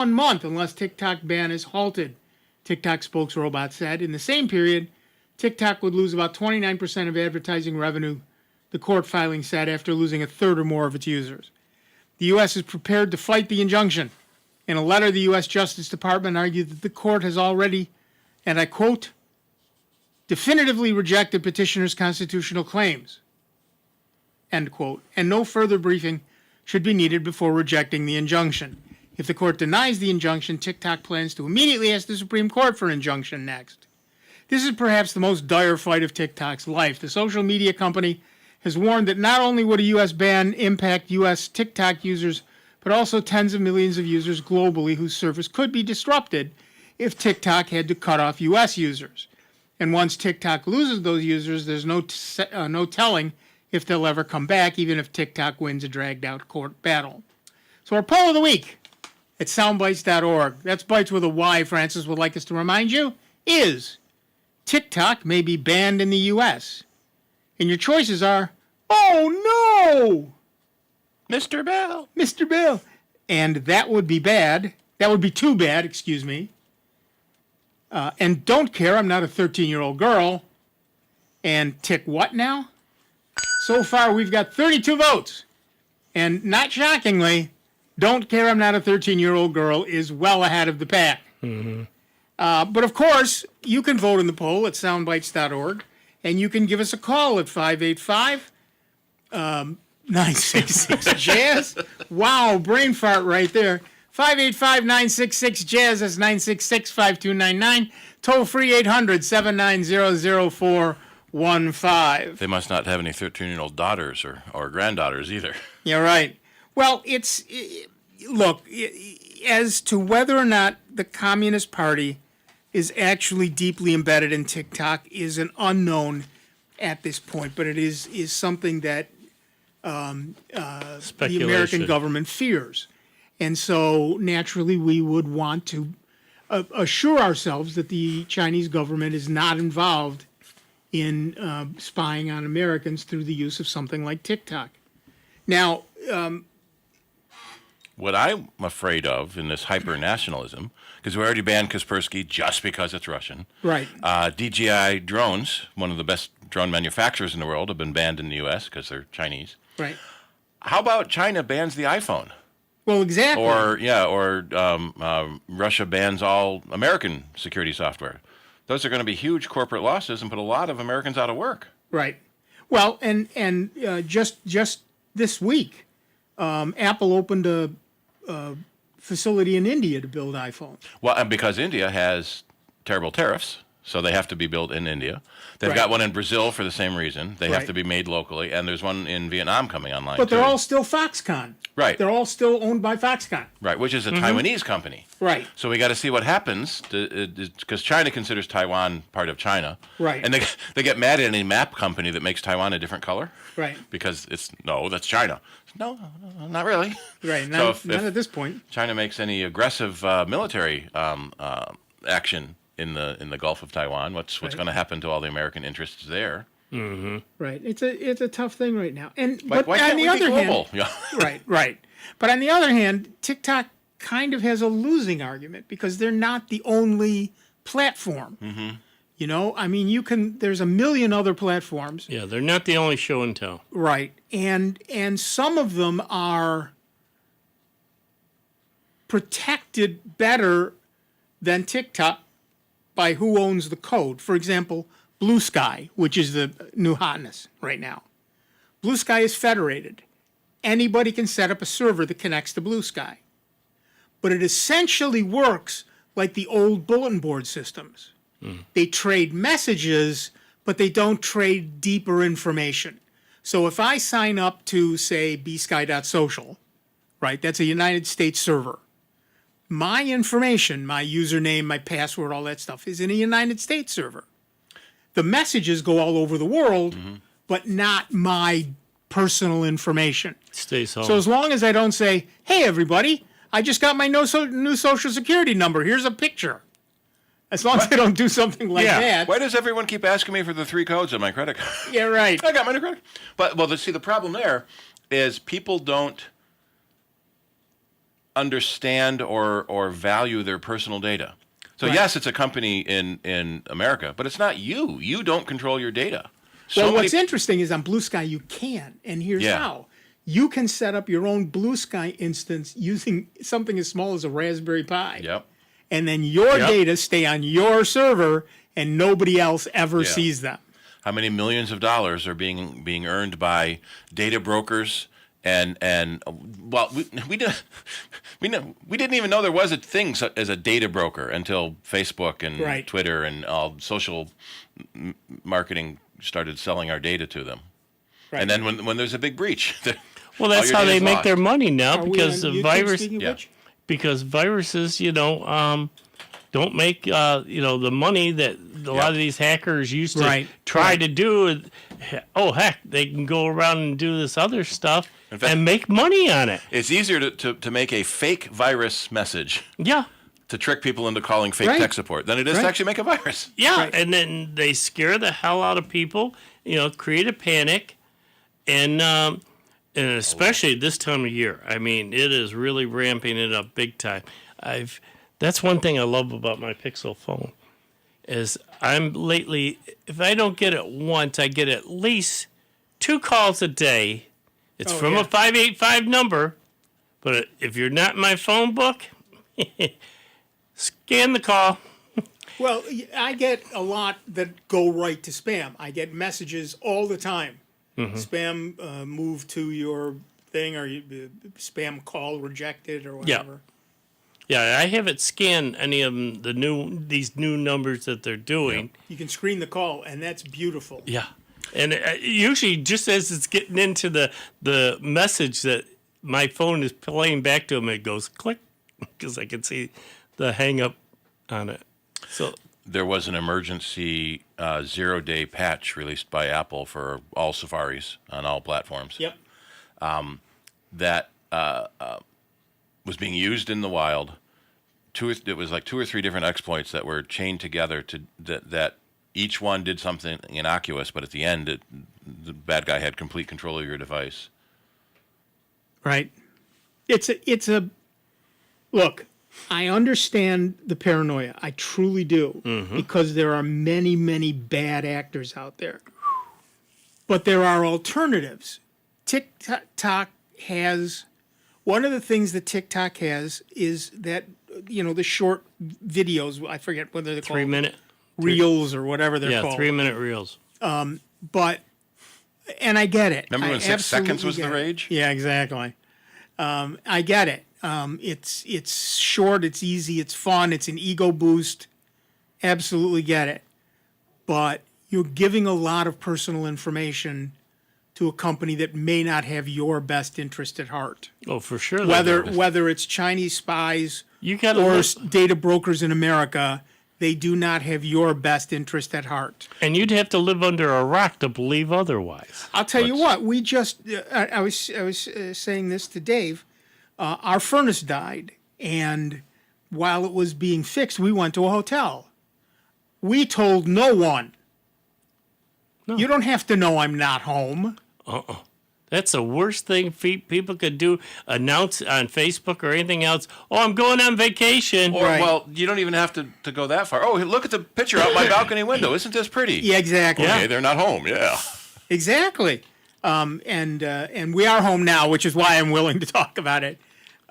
1 month unless TikTok ban is halted, TikTok spokesrobot said. In the same period, TikTok would lose about 29% of advertising revenue, the court filing said, after losing a third or more of its users. The U.S. is prepared to fight the injunction. In a letter, the U.S. Justice Department argued that the court has already, and I quote, definitively rejected petitioner's constitutional claims, end quote, and no further briefing should be needed before rejecting the injunction. If the court denies the injunction, TikTok plans to immediately ask the Supreme Court for an injunction next. This is perhaps the most dire fight of TikTok's life. The social media company has warned that not only would a U.S. ban impact U.S. TikTok users, but also tens of millions of users globally whose service could be disrupted if TikTok had to cut off U.S. users. And once TikTok loses those users, there's no telling if they'll ever come back, even if TikTok wins a dragged-out court battle. So our poll of the week at soundbytes.org, that's Bytes with a Y, Francis would like us to remind you, is TikTok may be banned in the U.S. And your choices are, oh no! Mr. Bell. Mr. Bell. And that would be bad. That would be too bad, excuse me. And don't care, I'm not a 13-year-old girl. And tick what now? So far, we've got 32 votes. And not shockingly, don't care, I'm not a 13-year-old girl is well ahead of the pack. Mm-hmm. But of course, you can vote in the poll at soundbytes.org. And you can give us a call at 585-966-JAZZ. Wow, brain fart right there. 585-966-JAZZ. That's 966-5299. Toll free 800-790-0415. They must not have any 13-year-old daughters or granddaughters either. Yeah, right. Well, look, as to whether or not the Communist Party is actually deeply embedded in TikTok is an unknown at this point, but it is something that the American government fears. And so naturally we would want to assure ourselves that the Chinese government is not involved in spying on Americans through the use of something like TikTok. Now, what I'm afraid of in this hyper-nationalism, because we already banned Kaspersky just because it's Russian. Right. DJI drones, one of the best drone manufacturers in the world, have been banned in the U.S. because they're Chinese. Right. How about China bans the iPhone? Well, exactly. Or Russia bans all American security software. Those are going to be huge corporate losses and put a lot of Americans out of work. Right. Well, and just this week, Apple opened a facility in India to build iPhones. Well, and because India has terrible tariffs, so they have to be built in India. They've got one in Brazil for the same reason. They have to be made locally, and there's one in Vietnam coming online. But they're all still Foxconn. Right. They're all still owned by Foxconn. Right, which is a Taiwanese company. Right. So we got to see what happens, because China considers Taiwan part of China. Right. And they get mad at any map company that makes Taiwan a different color. Right. Because that's China. No, not really. Right, not at this point. China makes any aggressive military action in the Gulf of Taiwan, what's going to happen to all the American interests there? Mm-hmm. Right. It's a tough thing right now. But why can't we be global? Right. But on the other hand, TikTok kind of has a losing argument because they're not the only platform. Mm-hmm. You know, I mean, there's a million other platforms. Yeah, they're not the only show and tell. Right. And some of them are protected better than TikTok by who owns the code. For example, Blue Sky, which is the new hotness right now. Blue Sky is federated. Anybody can set up a server that connects to Blue Sky. But it essentially works like the old bulletin board systems. They trade messages, but they don't trade deeper information. So if I sign up to, say, bsky.social, right, that's a United States server. My information, my username, my password, all that stuff is in a United States server. The messages go all over the world, but not my personal information. Stays home. So as long as I don't say, hey, everybody, I just got my new social security number. Here's a picture. As long as I don't do something like that. Why does everyone keep asking me for the 3 codes on my credit card? Yeah, right. I got my new credit card. But, the problem there is people don't understand or value their personal data. So yes, it's a company in America, but it's not you. You don't control your data. Well, what's interesting is on Blue Sky you can, and here's how. You can set up your own Blue Sky instance using something as small as a Raspberry Pi. Yep. And then your data stay on your server, and nobody else ever sees them. How many millions of dollars are being earned by data brokers and well, we didn't even know there was a thing as a data broker until Facebook and Twitter and all social marketing started selling our data to them. Right. And then when there's a big breach, well, that's how they make their money now because of virus. Because viruses, don't make the money that a lot of these hackers used to try to do. Oh heck, they can go around and do this other stuff and make money on it. It's easier to make a fake virus message. Yeah. To trick people into calling fake tech support than it is to actually make a virus. Yeah, and then they scare the hell out of people. Create a panic, and especially this time of year. I mean, it is really ramping it up big time. That's one thing I love about my Pixel phone, is if I don't get it once, I get at least 2 calls a day. It's from a 585 number, but if you're not in my phone book, scan the call. Well, I get a lot that go right to spam. I get messages all the time. Spam move to your thing, or spam call rejected, or whatever. Yeah, I haven't scanned any of them, these new numbers that they're doing. You can screen the call, and that's beautiful. Yeah, and usually just as it's getting into the message that my phone is playing back to them, it goes click, because I can see the hang up on it. So there was an emergency 0-day patch released by Apple for all Safaris on all platforms. Yep. That was being used in the wild. It was like 2 or 3 different exploits that were chained together that each one did something innocuous, but at the end, the bad guy had complete control of your device. Right. It's a look. I understand the paranoia. I truly do, because there are many, many bad actors out there. But there are alternatives. TikTok has one of the things that TikTok has is that the short videos. I forget whether they're 3-minute reels or whatever they're called. 3-minute reels. But I get it. Remember when 6 seconds was the rage? Yeah, exactly. I get it. It's short, it's easy, it's fun, it's an ego boost. Absolutely get it. But you're giving a lot of personal information to a company that may not have your best interest at heart. Oh, for sure. Whether it's Chinese spies or data brokers in America, they do not have your best interest at heart. And you'd have to live under a rock to believe otherwise. I'll tell you what. We just I was saying this to Dave. Our furnace died, and while it was being fixed, we went to a hotel. We told no one. No. You don't have to know I'm not home. That's the worst thing people could do, announce on Facebook or anything else. Oh, I'm going on vacation. Or, well, you don't even have to go that far. Oh, look at the picture out my balcony window. Isn't this pretty? Yeah, exactly. Okay, they're not home, Exactly. And we are home now, which is why I'm willing to talk about it.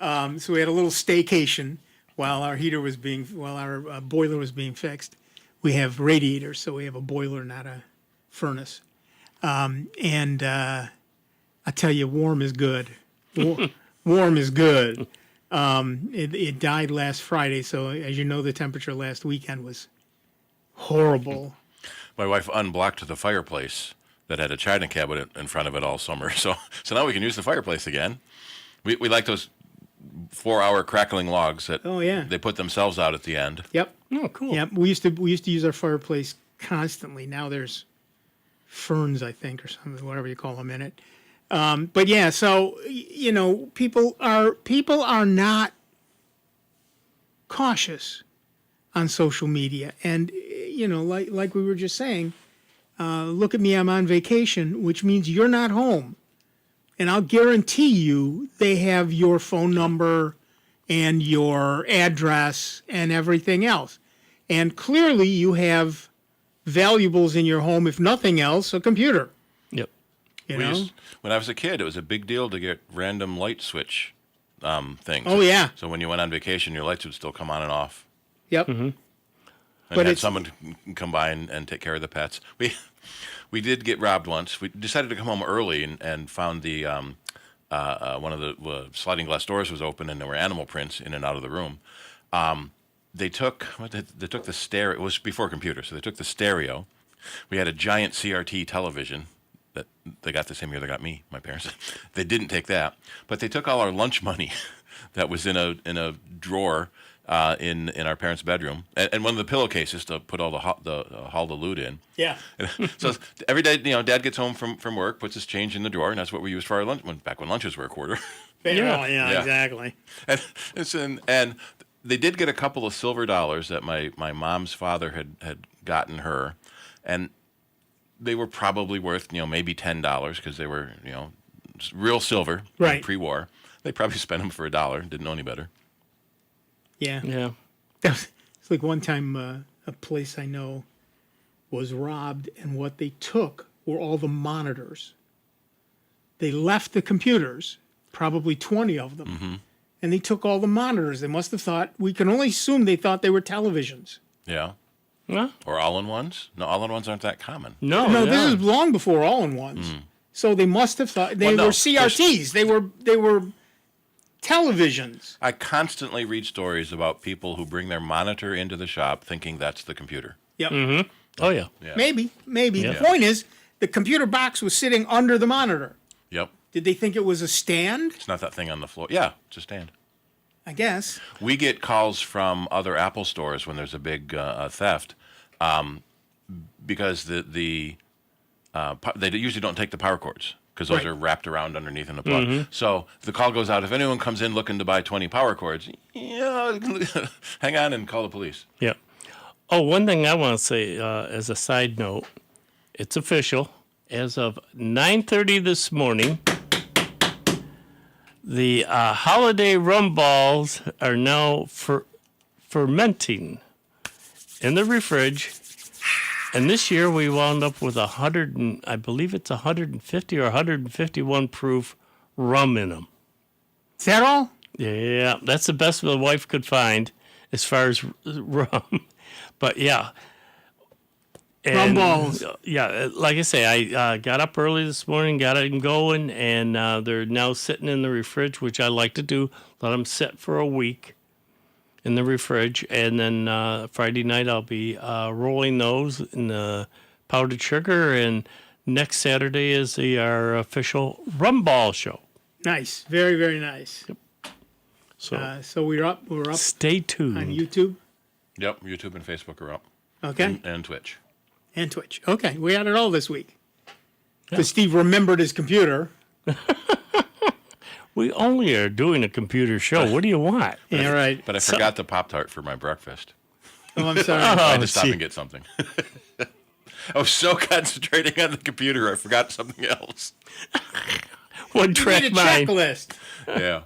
So we had a little staycation while our boiler was being fixed. We have radiators, so we have a boiler, not a furnace. I tell you, warm is good. Warm is good. It died last Friday, so as you know, the temperature last weekend was horrible. My wife unblocked the fireplace that had a china cabinet in front of it all summer, so now we can use the fireplace again. We like those 4-hour crackling logs that they put themselves out at the end. Yep. Oh, cool. Yep. We used to use our fireplace constantly. Now there's ferns, I think, or something, whatever you call them in it. But yeah, so people are not cautious on social media, and like we were just saying, look at me, I'm on vacation, which means you're not home, and I'll guarantee you they have your phone number and your address and everything else. And clearly you have valuables in your home, if nothing else, a computer. Yep. You know? When I was a kid, it was a big deal to get random light switch things. Oh, yeah. So when you went on vacation, your lights would still come on and off. Yep. And But had it's- someone come by and take care of the pets. We did get robbed once. We decided to come home early and found the one of the sliding glass doors was open and there were animal prints in and out of the room. They took the stereo. It was before computers, so they took the stereo. We had a giant CRT television that they got the same year they got me, my parents. They didn't take that, but they took all our lunch money that was in a drawer in our parents' bedroom, and one of the pillowcases to put all the haul the loot in. Yeah. So every day, Dad gets home from work, puts his change in the drawer, and that's what we used for our lunch. Back when lunches were a quarter. Yeah, exactly. And they did get a couple of silver dollars that my mom's father had gotten her, and they were probably worth maybe $10 because they were real silver, Right. pre-war. They probably spent them for $1. Didn't know any better. Yeah. Yeah. It's like one time a place I know was robbed, and what they took were all the monitors. They left the computers, probably 20 of them, and they took all the monitors. They must have thought, we can only assume they thought they were televisions. Yeah. Well, Or all-in-ones? No, all-in-ones aren't that common. no. No, yeah. this is long before all-in-ones. So they must have thought they Well, no, were CRTs. They were televisions. I constantly read stories about people who bring their monitor into the shop thinking that's the computer. Yep. Oh, yeah. Yeah. Maybe. Yeah. The point is, the computer box was sitting under the monitor. Yep. Did they think it was a stand? It's not that thing on the floor. Yeah, it's a stand. I guess. We get calls from other Apple stores when there's a big theft, because they usually don't take the power cords because those Right. are wrapped around underneath in the plug. So the call goes out, if anyone comes in looking to buy 20 power cords, hang on and call the police. Yeah. Oh, one thing I want to say as a side note, it's official. As of 9:30 this morning, the holiday rum balls are now fermenting in the fridge. And this year we wound up with I believe it's 150 or 151 proof rum in them. Is that all? Yeah, that's the best the wife could find as far as rum. But yeah. Rum balls. Yeah, like I say, I got up early this morning, got them going, and they're now sitting in the fridge, which I like to do. Let them sit for a week in the fridge, and then Friday night I'll be rolling those in the powdered sugar, and next Saturday is our official rum ball show. Nice. Very, very nice. So So we're up stay tuned. on YouTube. Yep, YouTube and Facebook are up. Okay. And Twitch. And Twitch. Okay. We had it all this week. Because Steve remembered his computer. We only are doing a computer show. What do you want? Yeah, right. But I forgot the Pop-Tart for my breakfast. Oh, I'm sorry. I had to stop see. and get something. I was so concentrating on the computer, I forgot something else. One You track need a mind. checklist. Yeah.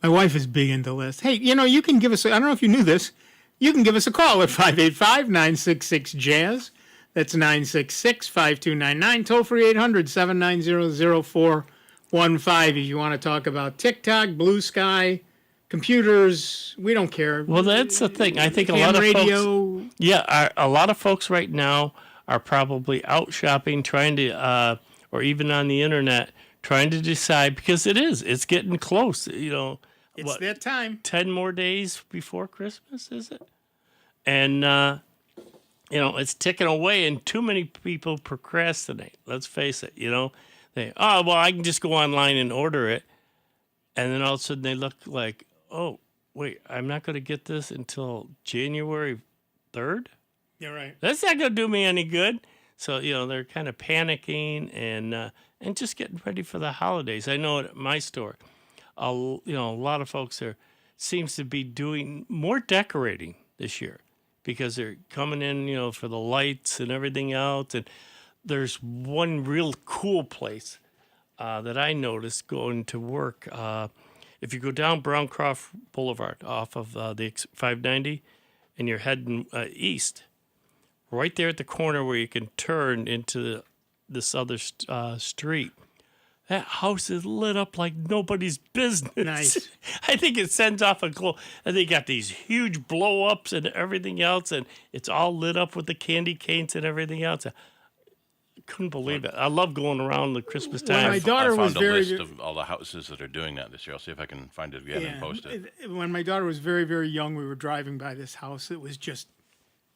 My wife is big into lists. Hey, you can give us, I don't know if you knew this, you can give us a call at 585-966-JAZZ. That's 966-5299. Toll free 800-790-0415 if you want to talk about TikTok, Blue Sky, computers. We don't care. Well, that's the thing. I think a Ham lot of radio. folks. Yeah, a lot of folks right now are probably out shopping, trying to, or even on the internet, trying to decide because it's getting close. It's that time. 10 more days before Christmas, is it? And it's ticking away, and too many people procrastinate. Let's face it. I can just go online and order it, and then all of a sudden they look like, oh, wait, I'm not going to get this until January 3rd. You're right. That's not going to do me any good. So they're kind of panicking and just getting ready for the holidays. I know at my store, a lot of folks seems to be doing more decorating this year because they're coming in, for the lights and everything else. And there's one real cool place that I noticed going to work. if you go down Browncroft Boulevard off of the 590 and you're heading east, right there at the corner where you can turn into this other street, that house is lit up like nobody's business. Nice. I think it sends off a glow. And they got these huge blow-ups and everything else, and it's all lit up with the candy canes and everything else. I couldn't believe it. I love going around the Christmas time. my daughter I found was a very- list of all the houses that are doing that this year. I'll see if I can find it again and post it. When my daughter was very, very young, we were driving by this house. It was just,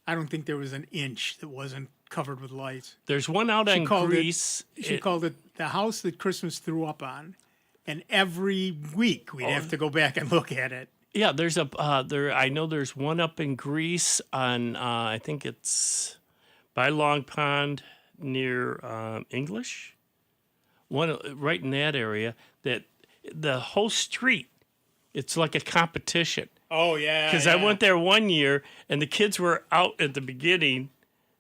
I don't think there was an inch that wasn't covered with lights. There's one out on Greece. She called it the house that Christmas threw up on. And every week we'd have to go back and look at it. Yeah, there's a I know there's one up in Greece on I think it's by Long Pond near English. One right in that area. That the whole street, it's like a competition. Oh, yeah. Because I went there one year and the kids were out at the beginning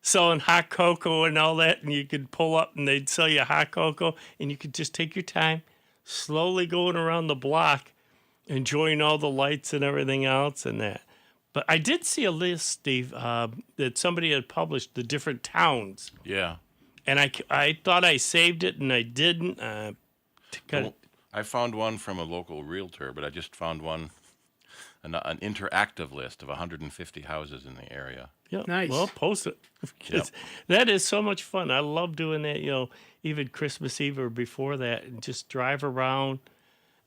selling hot cocoa and all that, and you could pull up and they'd sell you hot cocoa, and you could just take your time, slowly going around the block, enjoying all the lights and everything else and that. But I did see a list, Steve, that somebody had published the different towns, Yeah. and I thought I saved it and I didn't. Well, I found one from a local realtor, but I just found one, an interactive list of 150 houses in the area. Yeah. Nice. Well, post it. That is so much fun. I love doing that, even Christmas Eve or before that, and just drive around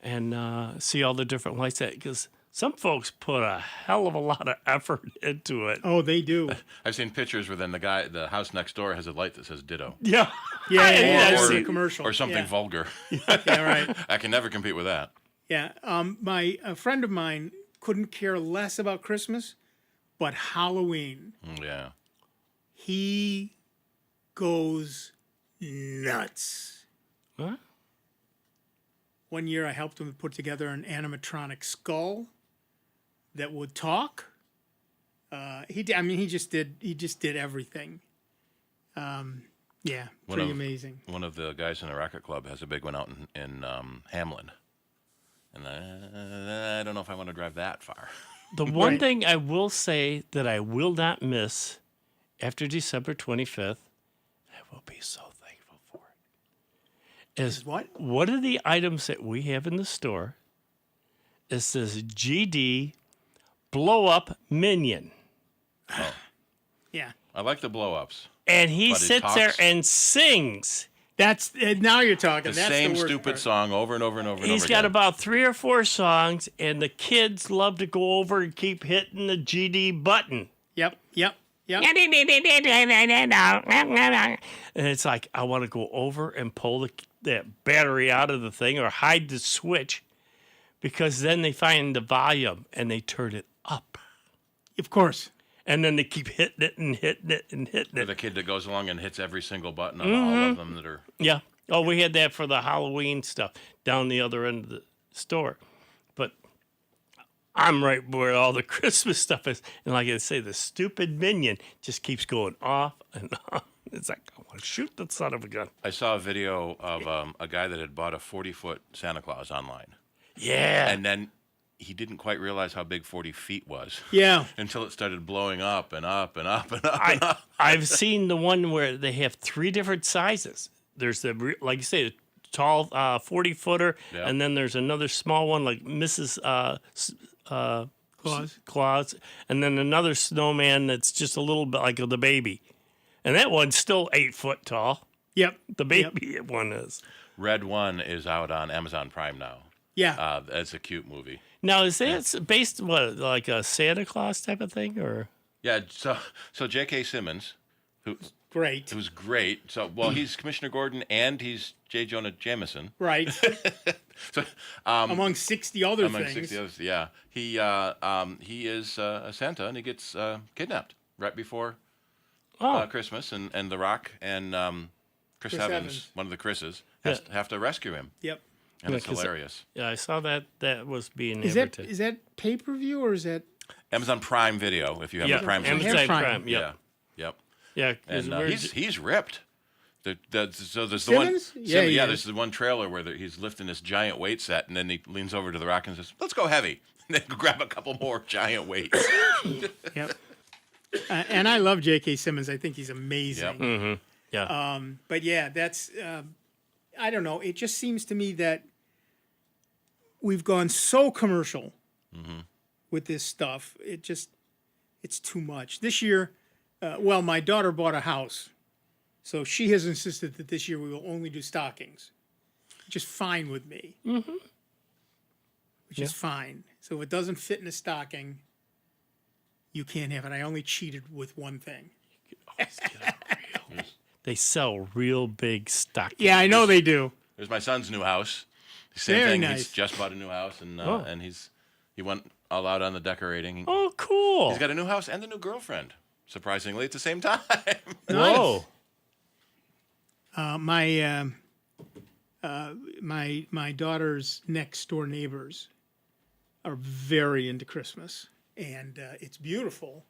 and see all the different lights. Because some folks put a hell of a lot of effort into it. Oh, they do. I've seen pictures where then the house next door has a light that says ditto. Yeah. Yeah, I've I've seen seen it. a commercial. Or something Yeah, vulgar. yeah, right. I can never compete with that. Yeah. A friend of mine couldn't care less about Christmas, but Halloween. Yeah. He goes nuts. Huh? One year I helped him put together an animatronic skull that would talk. He just did everything. Yeah, pretty amazing. One of the guys in the Rocket Club has a big one out in Hamlin. And I don't know if I want to drive that far. The one Right. thing I will say that I will not miss after December 25th, I will be so thankful for it, is What? one of the items that we have in the store is this GD blow-up minion. Yeah. I like the blow-ups. And he But it sits there talks. and sings. That's now you're talking. The That's same the worst stupid part. song over and over and over and He's over got again. about 3 or 4 songs, and the kids love to go over and keep hitting the GD button. Yep. And it's like, I want to go over and pull that battery out of the thing or hide the switch, because then they find the volume and they turn it up. Of course. And then they keep hitting it and hitting it and hitting For it. the kid that goes along and hits every single button on all of them that are... Yeah. Oh, we had that for the Halloween stuff down the other end of the store. But I'm right where all the Christmas stuff is. And like I say, the stupid minion just keeps going off and off. It's like, I want to shoot that son of a gun. I saw a video of a guy that had bought a 40-foot Santa Claus online. Yeah. And then he didn't quite realize how big 40 feet was Yeah. until it started blowing up and up and up and up and up. I've seen the one where they have 3 different sizes. There's the, like you say, the tall 40-footer, Yeah. and then there's another small one like Mrs. Claus, and then another snowman that's just a little bit like the baby. And that one's still 8 foot tall. Yep. The baby one is. Red One is out on Amazon Prime now. Yeah. It's a cute movie. Now, is that based, what, like a Santa Claus type of thing? Or Yeah, so J.K. Simmons, Great. who's great. So, well, he's Commissioner Gordon and he's J. Jonah Jameson. Right. So, Among 60 other among things. 60 others, yeah. He is a Santa, and he gets kidnapped right before Christmas, and The Rock and Chris Evans, one of the Chris's, have to rescue him, Yep. and it's 'cause hilarious. yeah, I saw that was being Is that advertised. pay-per-view or is that? Amazon Prime Video, if you have Yeah, the Prime Amazon subscription. Prime. Yeah, Yep. yep. Yeah, 'cause And we're he's ripped. So there's Simmons? the one. Yeah, Yeah, he there's the one trailer where he's lifting this giant weight set, and then he leans over to the rock and says, "Let's go heavy." And then grab a couple more giant weights. Yep. And I love J.K. Simmons. I think he's amazing. Yep. Mm-hmm. Yeah. But yeah, that's I don't know. It just seems to me that we've gone so commercial with this stuff. It's too much. This year, my daughter bought a house, so she has insisted that this year we will only do stockings, which is fine with me. Mm-hmm. Which is fine. So if it doesn't fit in a stocking, you can't have it. I only cheated with one thing. They sell real big stockings. Yeah, I know they do. There's my son's new house. Same Very thing. nice. He's just bought a new house, and he went all out on the decorating. Oh, cool. He's got a new house and a new girlfriend. Surprisingly, at the same time. Whoa. My daughter's next door neighbors are very into Christmas, and it's beautiful,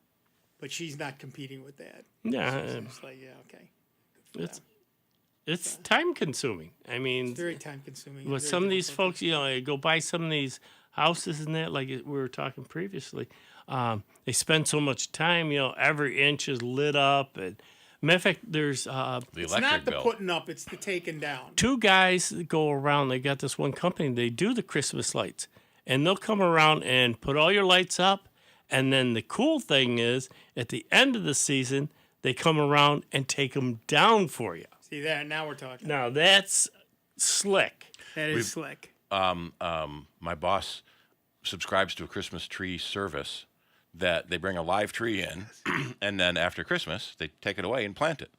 but she's not competing with that. Yeah. So it's like, yeah, okay. It's time consuming. I mean, It's very time consuming. with some of these folks, I go buy some of these houses and that, like we were talking previously. They spend so much time, every inch is lit up. And matter of fact, there's The It's electric not the bill. putting up; it's the taking down. two guys that go around. They got this one company. They do the Christmas lights, and they'll come around and put all your lights up. And then the cool thing is, at the end of the season, they come around and take them down for you. See that? Now we're talking. Now that's slick. That is slick. My boss subscribes to a Christmas tree service that they bring a live tree in, and then after Christmas, they take it away and plant it.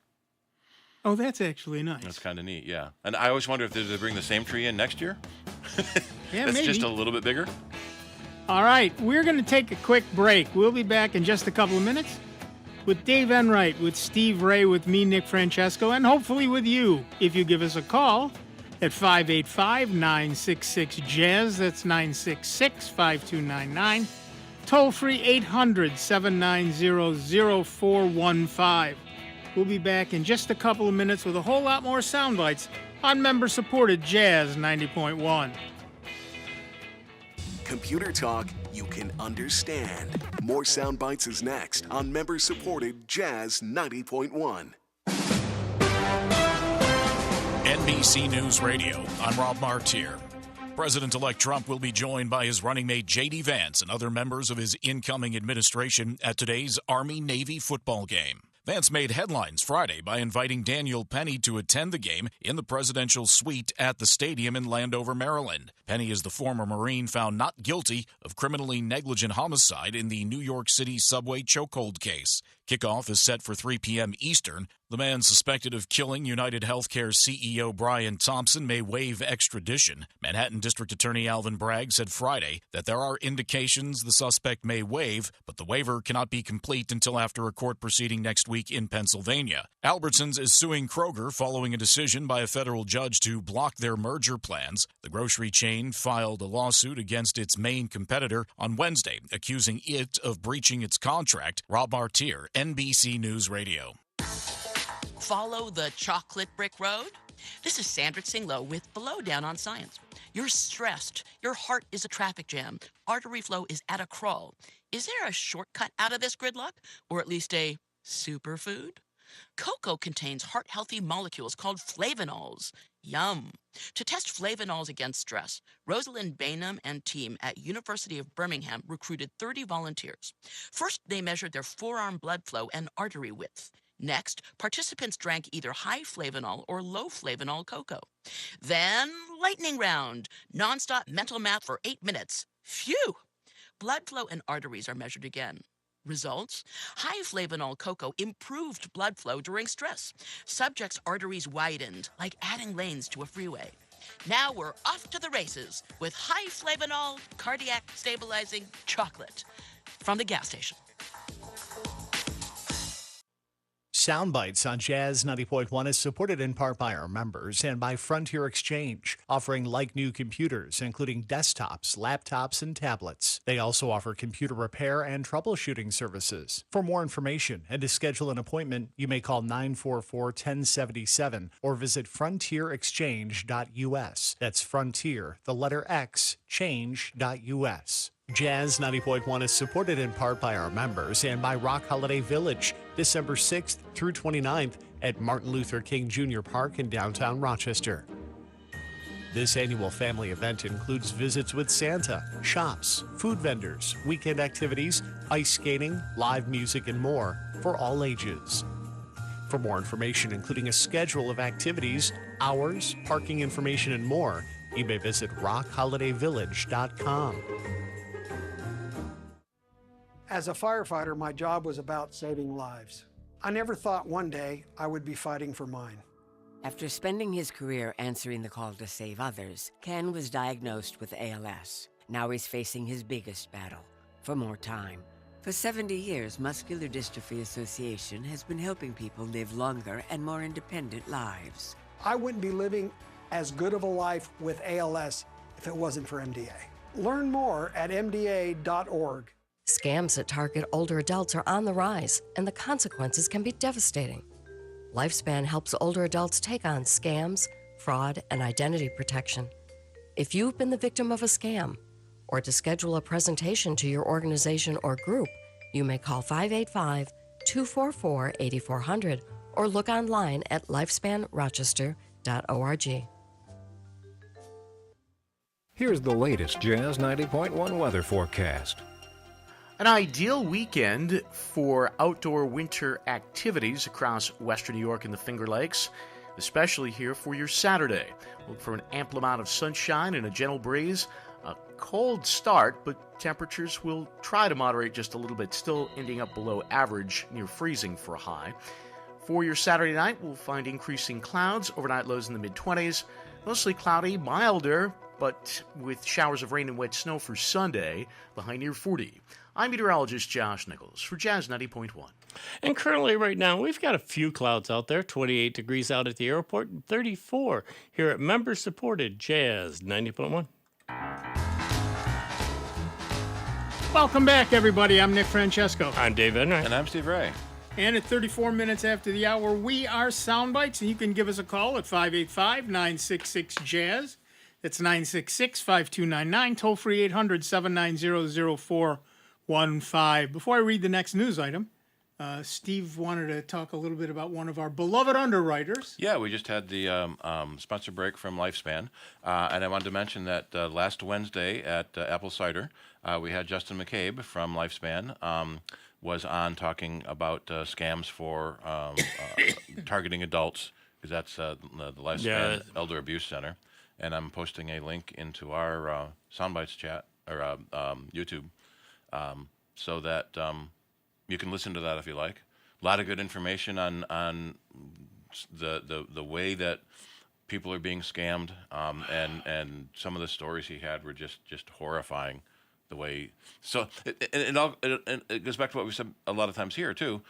Oh, that's actually nice. That's kind of neat, yeah. And I always wonder if they bring the same tree in next year. Yeah, That's maybe. just a little bit bigger. All right, we're going to take a quick break. We'll be back in just a couple of minutes with Dave Enright, with Steve Ray, with me, Nick Francesco, and hopefully with you if you give us a call at 585-966-JAZZ. That's 966-5299. Toll free 800-790-0415. We'll be back in just a couple of minutes with a whole lot more sound bites on member-supported Jazz 90.1. Computer talk you can understand. More Sound Bites is next on member-supported Jazz 90.1. NBC News Radio. I'm Rob Martier. President-elect Trump will be joined by his running mate J.D. Vance and other members of his incoming administration at today's Army-Navy football game. Vance made headlines Friday by inviting Daniel Penny to attend the game in the presidential suite at the stadium in Landover, Maryland. Penny is the former Marine found not guilty of criminally negligent homicide in the New York City subway chokehold case. Kickoff is set for 3 p.m. Eastern. The man suspected of killing United Healthcare CEO Brian Thompson may waive extradition. Manhattan District Attorney Alvin Bragg said Friday that there are indications the suspect may waive, but the waiver cannot be complete until after a court proceeding next week in Pennsylvania. Albertsons is suing Kroger following a decision by a federal judge to block their merger plans. The grocery chain filed a lawsuit against its main competitor on Wednesday, accusing it of breaching its contract. Rob Martier, NBC News Radio. Follow the chocolate brick road? This is Sandra Singlo with the Lowdown on Science. You're stressed. Your heart is a traffic jam. Artery flow is at a crawl. Is there a shortcut out of this gridlock? Or at least a superfood? Cocoa contains heart-healthy molecules called flavonols. Yum. To test flavonols against stress, Rosalind Bainham and team at University of Birmingham recruited 30 volunteers. First, they measured their forearm blood flow and artery width. Next, participants drank either high flavonol or low flavonol cocoa. Then, lightning round, nonstop mental math for 8 minutes. Phew! Blood flow and arteries are measured again. Results? High flavonol cocoa improved blood flow during stress. Subjects' arteries widened, like adding lanes to a freeway. Now we're off to the races with high flavonol cardiac stabilizing chocolate from the gas station. Sound Bytes on Jazz 90.1 is supported in part by our members and by Frontier Exchange. offering like-new computers, including desktops, laptops, and tablets. They also offer computer repair and troubleshooting services. For more information and to schedule an appointment, you may call 944-1077 or visit frontierexchange.us. That's Frontier, the letter X, change.us. Jazz 90.1 is supported in part by our members and by Rock Holiday Village, December 6th through 29th at Martin Luther King Jr. Park in downtown Rochester. This annual family event includes visits with Santa, shops, food vendors, weekend activities, ice skating, live music, and more for all ages. For more information, including a schedule of activities, hours, parking information, and more, you may visit rockholidayvillage.com. As a firefighter, my job was about saving lives. I never thought one day I would be fighting for mine. After spending his career answering the call to save others, Ken was diagnosed with ALS. Now he's facing his biggest battle, for more time. For 70 years, Muscular Dystrophy Association has been helping people live longer and more independent lives. I wouldn't be living as good of a life with ALS if it wasn't for MDA. Learn more at mda.org. Scams that target older adults are on the rise, and the consequences can be devastating. Lifespan helps older adults take on scams, fraud, and identity protection. If you've been the victim of a scam, or to schedule a presentation to your organization or group, you may call 585-244-8400 or look online at lifespanrochester.org. Here's the latest Jazz 90.1 weather forecast. An ideal weekend for outdoor winter activities across western New York and the Finger Lakes, especially here for your Saturday. Look for an ample amount of sunshine and a gentle breeze. A cold start, but temperatures will try to moderate just a little bit, still ending up below average, near freezing for a high. For your Saturday night, we'll find increasing clouds, overnight lows in the mid-20s, mostly cloudy, milder, but with showers of rain and wet snow for Sunday, the high near 40. I'm meteorologist Josh Nichols for Jazz 90.1. And currently right now, we've got a few clouds out there, 28 degrees out at the airport and 34 here at member-supported Jazz 90.1. Welcome back, everybody. I'm Nick Francesco. I'm Dave Enright. And I'm Steve Ray. And at 34 minutes after the hour, we are Sound Bytes, and you can give us a call at 585-966-JAZZ. That's 966-5299, toll-free 800-790-0415. Before I read the next news item, Steve wanted to talk a little bit about one of our beloved underwriters. Yeah, we just had the sponsor break from Lifespan, and I wanted to mention that last Wednesday at Apple Cider, we had Justin McCabe from Lifespan was on talking about scams for targeting adults, because that's the Lifespan Elder Abuse Center. And I'm posting a link into our Soundbites chat or YouTube, so that you can listen to that if you like. A lot of good information on the way that people are being scammed, and some of the stories he had were just horrifying. The way it goes back to what we said a lot of times here too.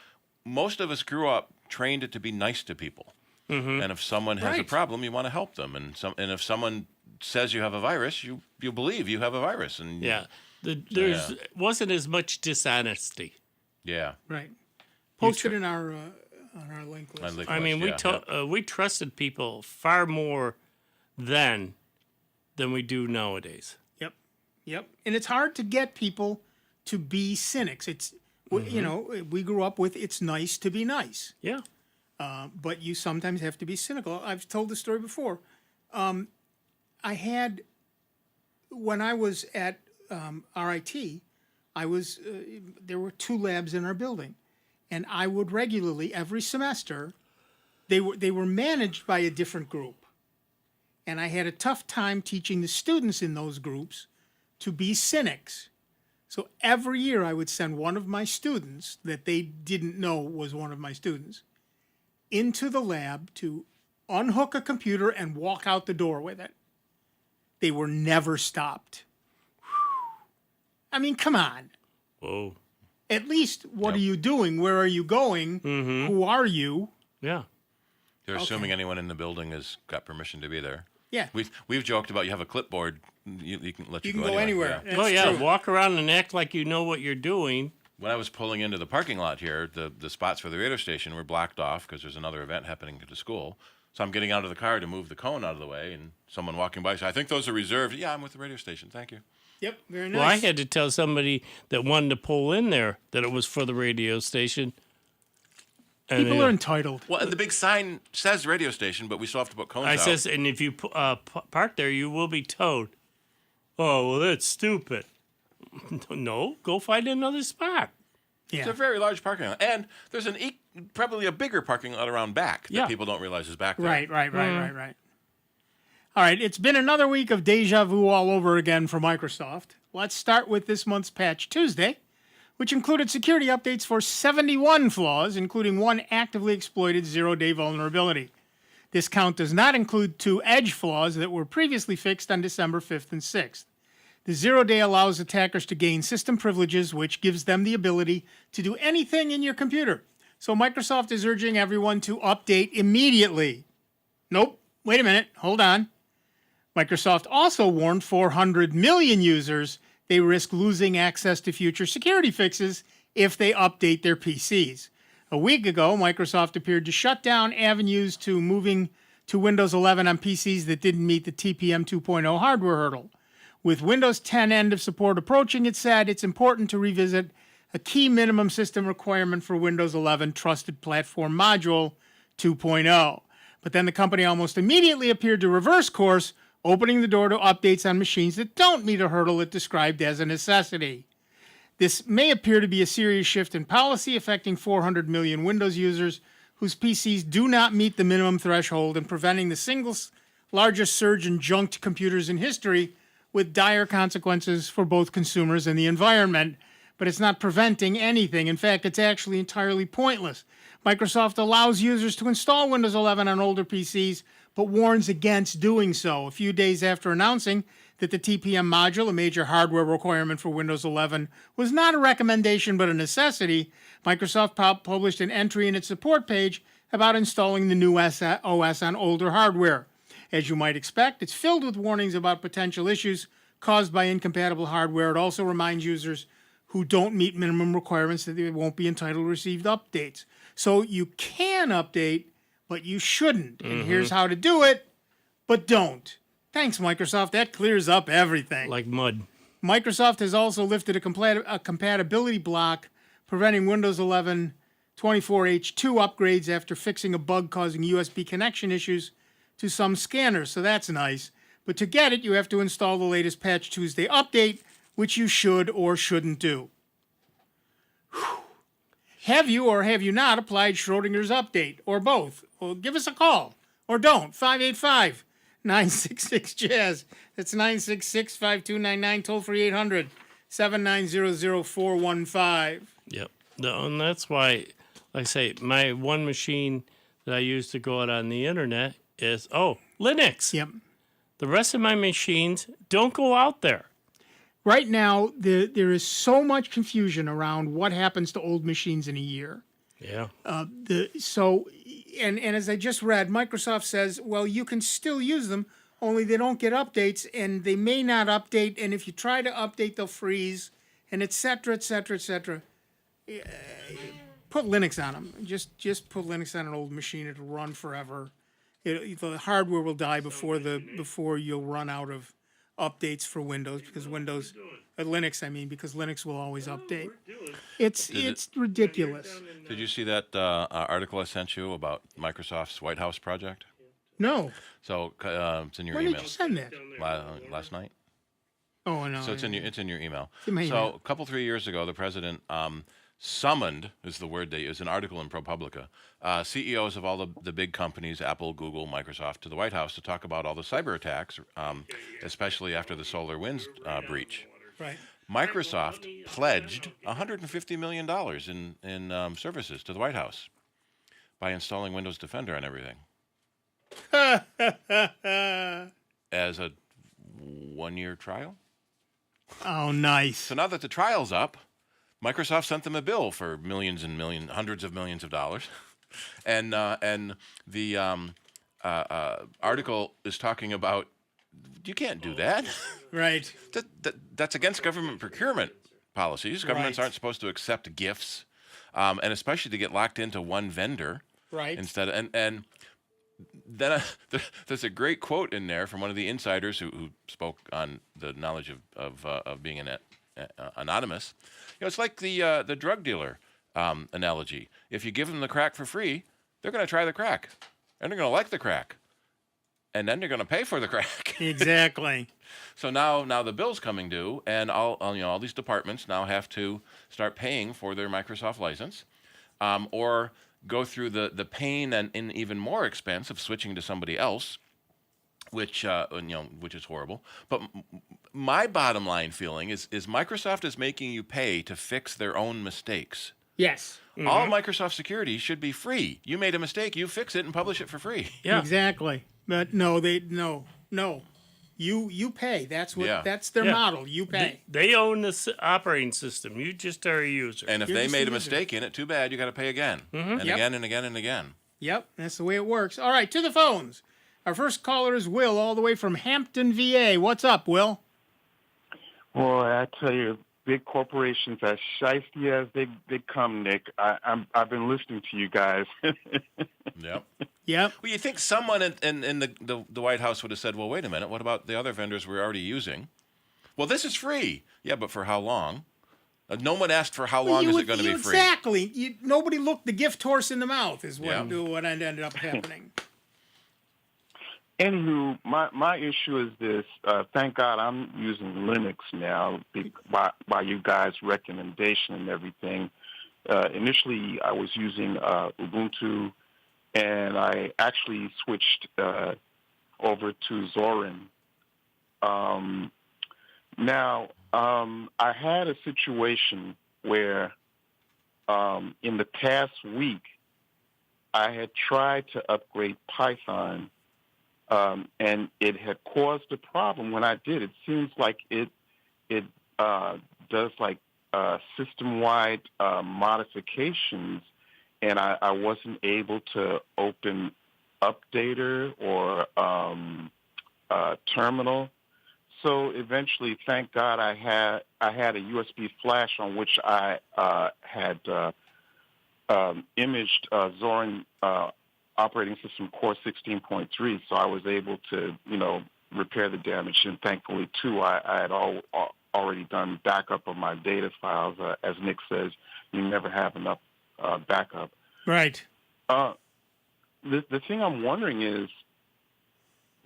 Most of us grew up trained to be nice to people. Mm-hmm. And if someone has a problem, you want to help them. And if someone says you have a virus, you believe you have a virus. And wasn't as much dishonesty. Yeah. Right. Posted in our on our link list. I mean, we trusted people far more then than we do nowadays. Yep. And it's hard to get people to be cynics. It's we grew up with it's nice to be nice. Yeah. But you sometimes have to be cynical. I've told the story before. I had, when I was at RIT, there were 2 labs in our building. And I would regularly, every semester, they were managed by a different group. And I had a tough time teaching the students in those groups to be cynics. So every year I would send one of my students that they didn't know was one of my students into the lab to unhook a computer and walk out the door with it. They were never stopped. I mean, come on. Whoa. At least, what are you doing? Where are you going? Mm-hmm. Who are you? Yeah. They're assuming anyone in the building has got permission to be there. Yeah. We've joked about you have a clipboard. You can go anywhere. Yeah. Oh, yeah. True. Walk around and act like you know what you're doing. When I was pulling into the parking lot here, the spots for the radio station were blocked off because there's another event happening at the school. So I'm getting out of the car to move the cone out of the way, and someone walking by said, "I think those are reserved." Yeah, I'm with the radio station. Thank you. Yep, very nice. Well, I had to tell somebody that wanted to pull in there that it was for the radio station. And People are entitled. Well, and the big sign says radio station, but we still have to put cones out. says, and if you park there, you will be towed. Oh, well, that's stupid. No, go find another spot. It's a very large parking lot. And there's probably a bigger parking lot around back that people don't realize is back there. Right. All right, it's been another week of deja vu all over again for Microsoft. Let's start with this month's Patch Tuesday, which included security updates for 71 flaws, including one actively exploited zero-day vulnerability. This count does not include 2 edge flaws that were previously fixed on December 5th and 6th. The zero-day allows attackers to gain system privileges, which gives them the ability to do anything in your computer. So Microsoft is urging everyone to update immediately. Nope, wait a minute, hold on. Microsoft also warned 400 million users they risk losing access to future security fixes if they update their PCs. A week ago, Microsoft appeared to shut down avenues to moving to Windows 11 on PCs that didn't meet the TPM 2.0 hardware hurdle. With Windows 10 end of support approaching, it said it's important to revisit a key minimum system requirement for Windows 11 Trusted Platform Module 2.0. But then the company almost immediately appeared to reverse course, opening the door to updates on machines that don't meet a hurdle it described as a necessity. This may appear to be a serious shift in policy affecting 400 million Windows users whose PCs do not meet the minimum threshold and preventing the single largest surge in junked computers in history, with dire consequences for both consumers and the environment. But it's not preventing anything. In fact, it's actually entirely pointless. Microsoft allows users to install Windows 11 on older PCs, but warns against doing so. A few days after announcing that the TPM module, a major hardware requirement for Windows 11, was not a recommendation but a necessity, Microsoft published an entry in its support page about installing the new OS on older hardware. As you might expect, it's filled with warnings about potential issues caused by incompatible hardware. It also reminds users who don't meet minimum requirements that they won't be entitled to receive updates. So you can update, but you shouldn't. And here's how to do it, but don't. Thanks, Microsoft. That clears up everything. Like mud. Microsoft has also lifted a compatibility block preventing Windows 11 24H2 upgrades after fixing a bug causing USB connection issues to some scanners, so that's nice. But to get it, you have to install the latest Patch Tuesday update, which you should or shouldn't do. Whew. Have you or have you not applied Schrodinger's update, or both? Well, give us a call, or don't. 585-966-JAZZ. That's 966-5299, toll-free 800-790-0415. Yep. And that's why, like I say, my one machine that I use to go out on the internet is, Linux. Yep. The rest of my machines don't go out there. Right now, there is so much confusion around what happens to old machines in a year. Yeah. And as I just read, Microsoft says, well, you can still use them, only they don't get updates, and they may not update, and if you try to update, they'll freeze, and et cetera, et cetera, et cetera. Put Linux on them. Just put Linux on an old machine. It'll run forever. The hardware will die before you'll run out of updates for Windows, because because Linux will always update. It's ridiculous. Did you see that article I sent you about Microsoft's White House project? No. So it's in your When email. did you send that? Last night. Oh no. So it's in your email. It's in my So email. a couple 3 years ago, the president summoned, is the word they use, an article in ProPublica, CEOs of all the big companies, Apple, Google, Microsoft, to the White House to talk about all the cyber attacks, especially after the SolarWinds breach. Right. Microsoft pledged $150 million in services to the White House by installing Windows Defender and everything. As a 1-year trial. Oh, nice. So now that the trial's up, Microsoft sent them a bill for hundreds of millions of dollars, and the article is talking about. You can't do that. Right. That's against government procurement policies. Governments aren't supposed to accept gifts, and especially to get locked into one vendor. Right. Instead of, and then there's a great quote in there from one of the insiders who spoke on the knowledge of being anonymous. It's like the drug dealer analogy. If you give them the crack for free, they're going to try the crack, and they're going to like the crack. And then you're going to pay for the crack. Exactly. So now the bill's coming due, and all these departments now have to start paying for their Microsoft license, or go through the pain and even more expense of switching to somebody else, which is horrible. But my bottom line feeling is Microsoft is making you pay to fix their own mistakes. Yes. Mm-hmm. All Microsoft security should be free. You made a mistake, you fix it and publish it for free. Yeah. Exactly. But no. You pay. That's their model. You pay. They own the operating system. You just are a user. And if they made a mistake in it, too bad. You got to pay again, and again and again and again. Yep, that's the way it works. All right, to the phones. Our first caller is Will, all the way from Hampton, VA. What's up, Will? Boy, I tell you, big corporations, as shiesty as they come, Nick. I've been listening to you guys. Yep. Yep. Well, you think someone in the White House would have said, well, wait a minute, what about the other vendors we're already using? Well, this is free. Yeah, but for how long? No one asked for how long is it going to be free. Exactly. Nobody looked the gift horse in the mouth is what ended up happening. Anywho, my issue is this. Thank God I'm using Linux now by you guys' recommendation and everything. Initially, I was using Ubuntu, and I actually switched over to Zorin. Now, I had a situation where in the past week, I had tried to upgrade Python, and it had caused a problem when I did. It seems like it does like system-wide modifications, and I wasn't able to open Updater or Terminal. So eventually, thank God, I had a USB flash on which I had imaged Zorin operating system core 16.3. So I was able to, repair the damage. And thankfully, too, I had already done backup of my data files. As Nick says, you never have enough backup. Right. The thing I'm wondering is,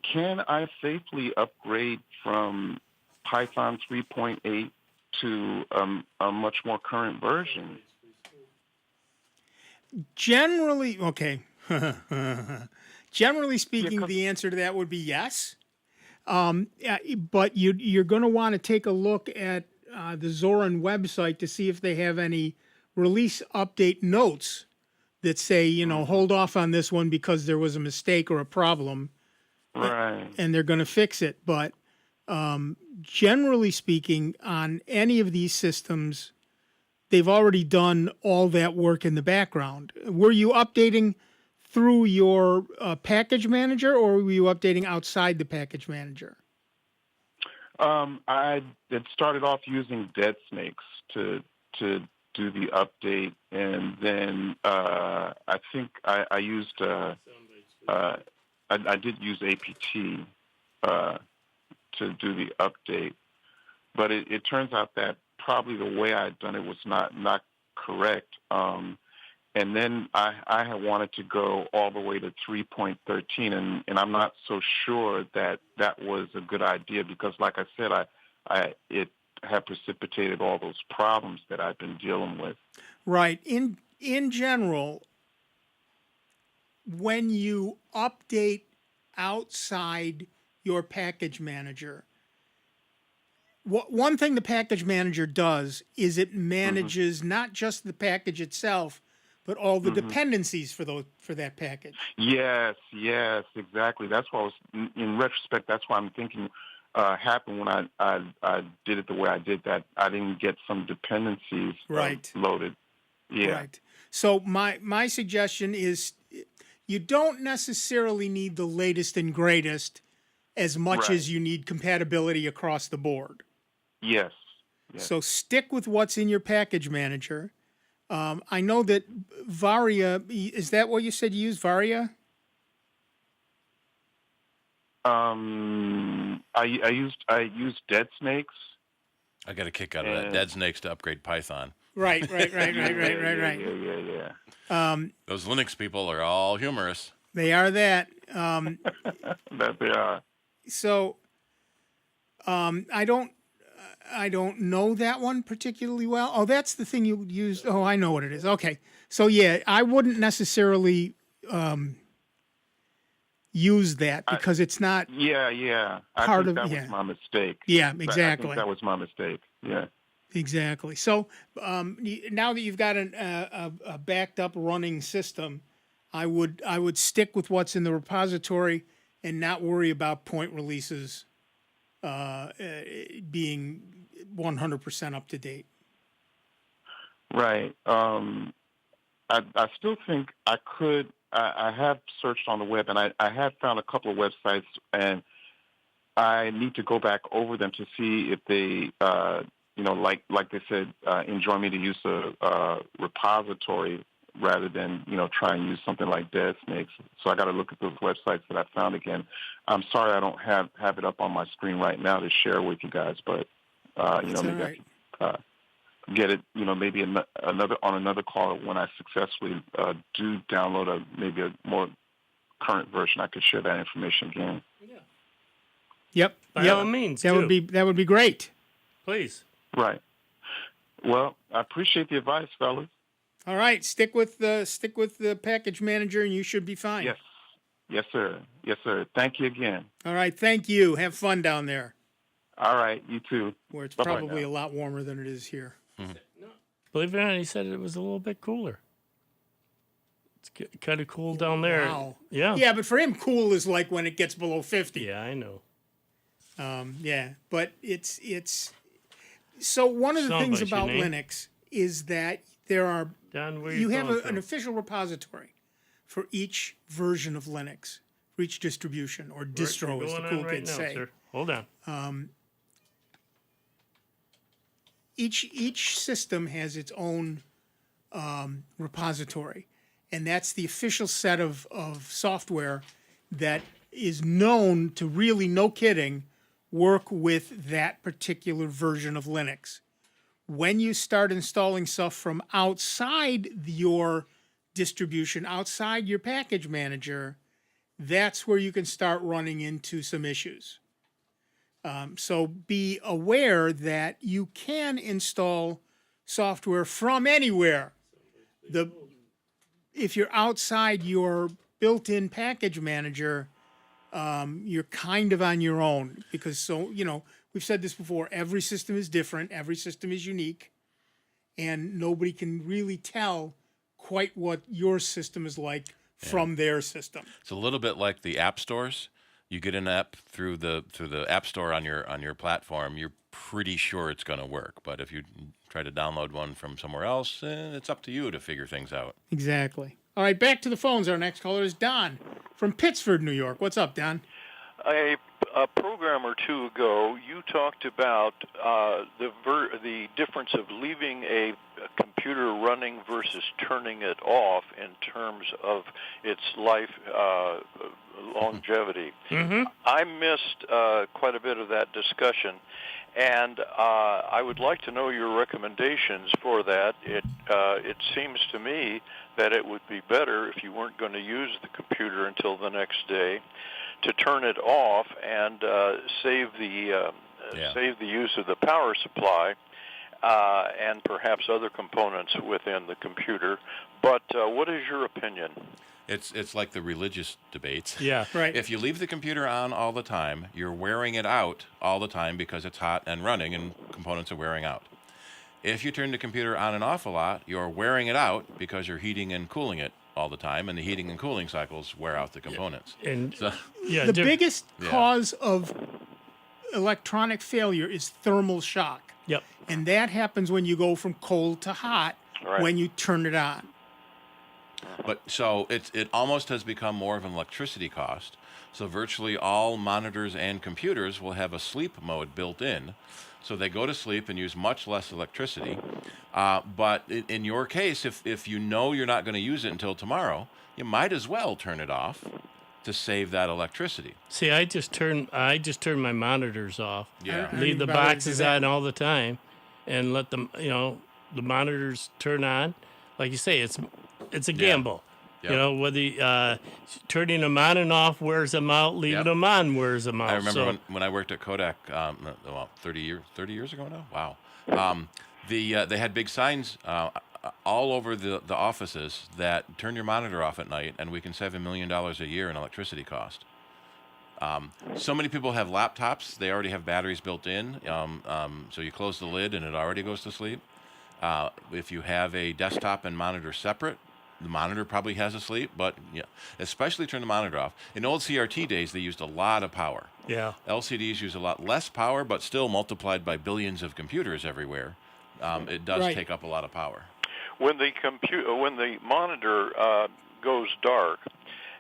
can I safely upgrade from Python 3.8 to a much more current version? Generally, okay. Generally speaking, the answer to that would be yes. But you're going to want to take a look at the Zorin website to see if they have any release update notes that say, hold off on this one because there was a mistake or a problem. Right. And they're going to fix it. But generally speaking, on any of these systems, they've already done all that work in the background. Were you updating through your package manager, or were you updating outside the package manager? I had started off using Dead Snakes to do the update, and then I think I used I did use APT to do the update, but it turns out that probably the way I had done it was not correct. And then I had wanted to go all the way to 3.13, and I'm not so sure that was a good idea because, like I said, it had precipitated all those problems that I've been dealing with. Right. In general, when you update outside your package manager, one thing the package manager does is it manages not just the package itself, but all the dependencies for that package. Yes, exactly. That's what I was, in retrospect, that's why I'm thinking happened when I did it the way I did, that I didn't get some dependencies loaded. Yeah. Right. So my suggestion is you don't necessarily need the latest and greatest as much Right. as you need compatibility across the board. Yes. Yes. So stick with what's in your package manager. I know that Varia, is that what you said you use, Varia? I used Dead Snakes. I got a kick out of that. Dead Snakes to upgrade Python. Right. Yeah. Those Linux people are all humorous. They are that. That they are. So, I don't know that one particularly well. Oh, that's the thing you used. Oh, I know what it is. Okay. So yeah, I wouldn't necessarily use that because it's not. Yeah. I Part think of- that yeah. was my mistake. Yeah, I exactly. think that was my mistake. Yeah. Exactly. So now that you've got a backed up running system, I would stick with what's in the repository and not worry about point releases being 100% up to date. Right. I still think I could. I have searched on the web, and I have found a couple of websites, and I need to go back over them to see if they, like they said, enjoy me to use a repository rather than try and use something like Dead Snakes. So I got to look at those websites that I found again. I'm sorry I don't have it up on my screen right now to share with you guys, but maybe I can get it. Maybe another call when I successfully do download maybe a more current version. I could share that information again. Yep. By all means, that would be great. Please. Right. Well, I appreciate the advice, fellas. All right, stick with the package manager, and you should be fine. Yes, sir. Thank you again. All right, thank you. Have fun down there. All right, you too. Where it's Bye-bye probably now. a lot warmer than it is here. Believe it or not, he said it was a little bit cooler. It's kind of cool down there. Wow. Yeah. Yeah, but for him, cool is like when it gets below 50. Yeah, I know. Yeah, but it's so one of the Sound things Bytes, your about name? Linux is that there are Don, where you have calling an from? official repository for each version of Linux, for each distribution or distro, as the Going cool on right kids now, say. sir. Hold on. Each system has its own repository, and that's the official set of software that is known to really, no kidding, work with that particular version of Linux. When you start installing stuff from outside your distribution, outside your package manager, that's where you can start running into some issues. So be aware that you can install software from anywhere. If you're outside your built-in package manager, you're kind of on your own because we've said this before, every system is different, every system is unique, and nobody can really tell quite what your system is like from their system. It's a little bit like the app stores. You get an app through the app store on your platform, you're pretty sure it's going to work. But if you try to download one from somewhere else, it's up to you to figure things out. Exactly. All right, back to the phones. Our next caller is Don from Pittsford, New York. What's up, Don? A program or two ago, you talked about the difference of leaving a computer running versus turning it off in terms of its life longevity. Mm-hmm. I missed quite a bit of that discussion, and I would like to know your recommendations for that. It seems to me that it would be better if you weren't going to use the computer until the next day to turn it off and save the use of the power supply and perhaps other components within the computer. But what is your opinion? It's like the religious debates. Yeah, right. If you leave the computer on all the time, you're wearing it out all the time because it's hot and running and components are wearing out. If you turn the computer on and off a lot, you're wearing it out because you're heating and cooling it all the time, and the heating and cooling cycles wear out the components. And so, the biggest cause of electronic failure is thermal shock. Yep. And that happens when you go from cold to hot when you turn it on. But so it almost has become more of an electricity cost. So virtually all monitors and computers will have a sleep mode built in. So they go to sleep and use much less electricity. But in your case, if you know you're not going to use it until tomorrow, you might as well turn it off to save that electricity. See, I just turn my monitors off. Yeah. Leave the boxes on all the time, and let them, the monitors turn on. Like you say, it's a gamble. Yep. Whether turning them on and off wears them out, leaving them on wears them out. I remember when I worked at Kodak, 30 years ago now. Wow. They had big signs all over the offices that turn your monitor off at night, and we can save $1 million a year in electricity cost. So many people have laptops; they already have batteries built in. So you close the lid, and it already goes to sleep. If you have a desktop and monitor separate, the monitor probably has a sleep, but especially turn the monitor off. In old CRT days, they used a lot of power. Yeah. LCDs use a lot less power, but still multiplied by billions of computers everywhere. It does take up a lot of power. When the monitor goes dark,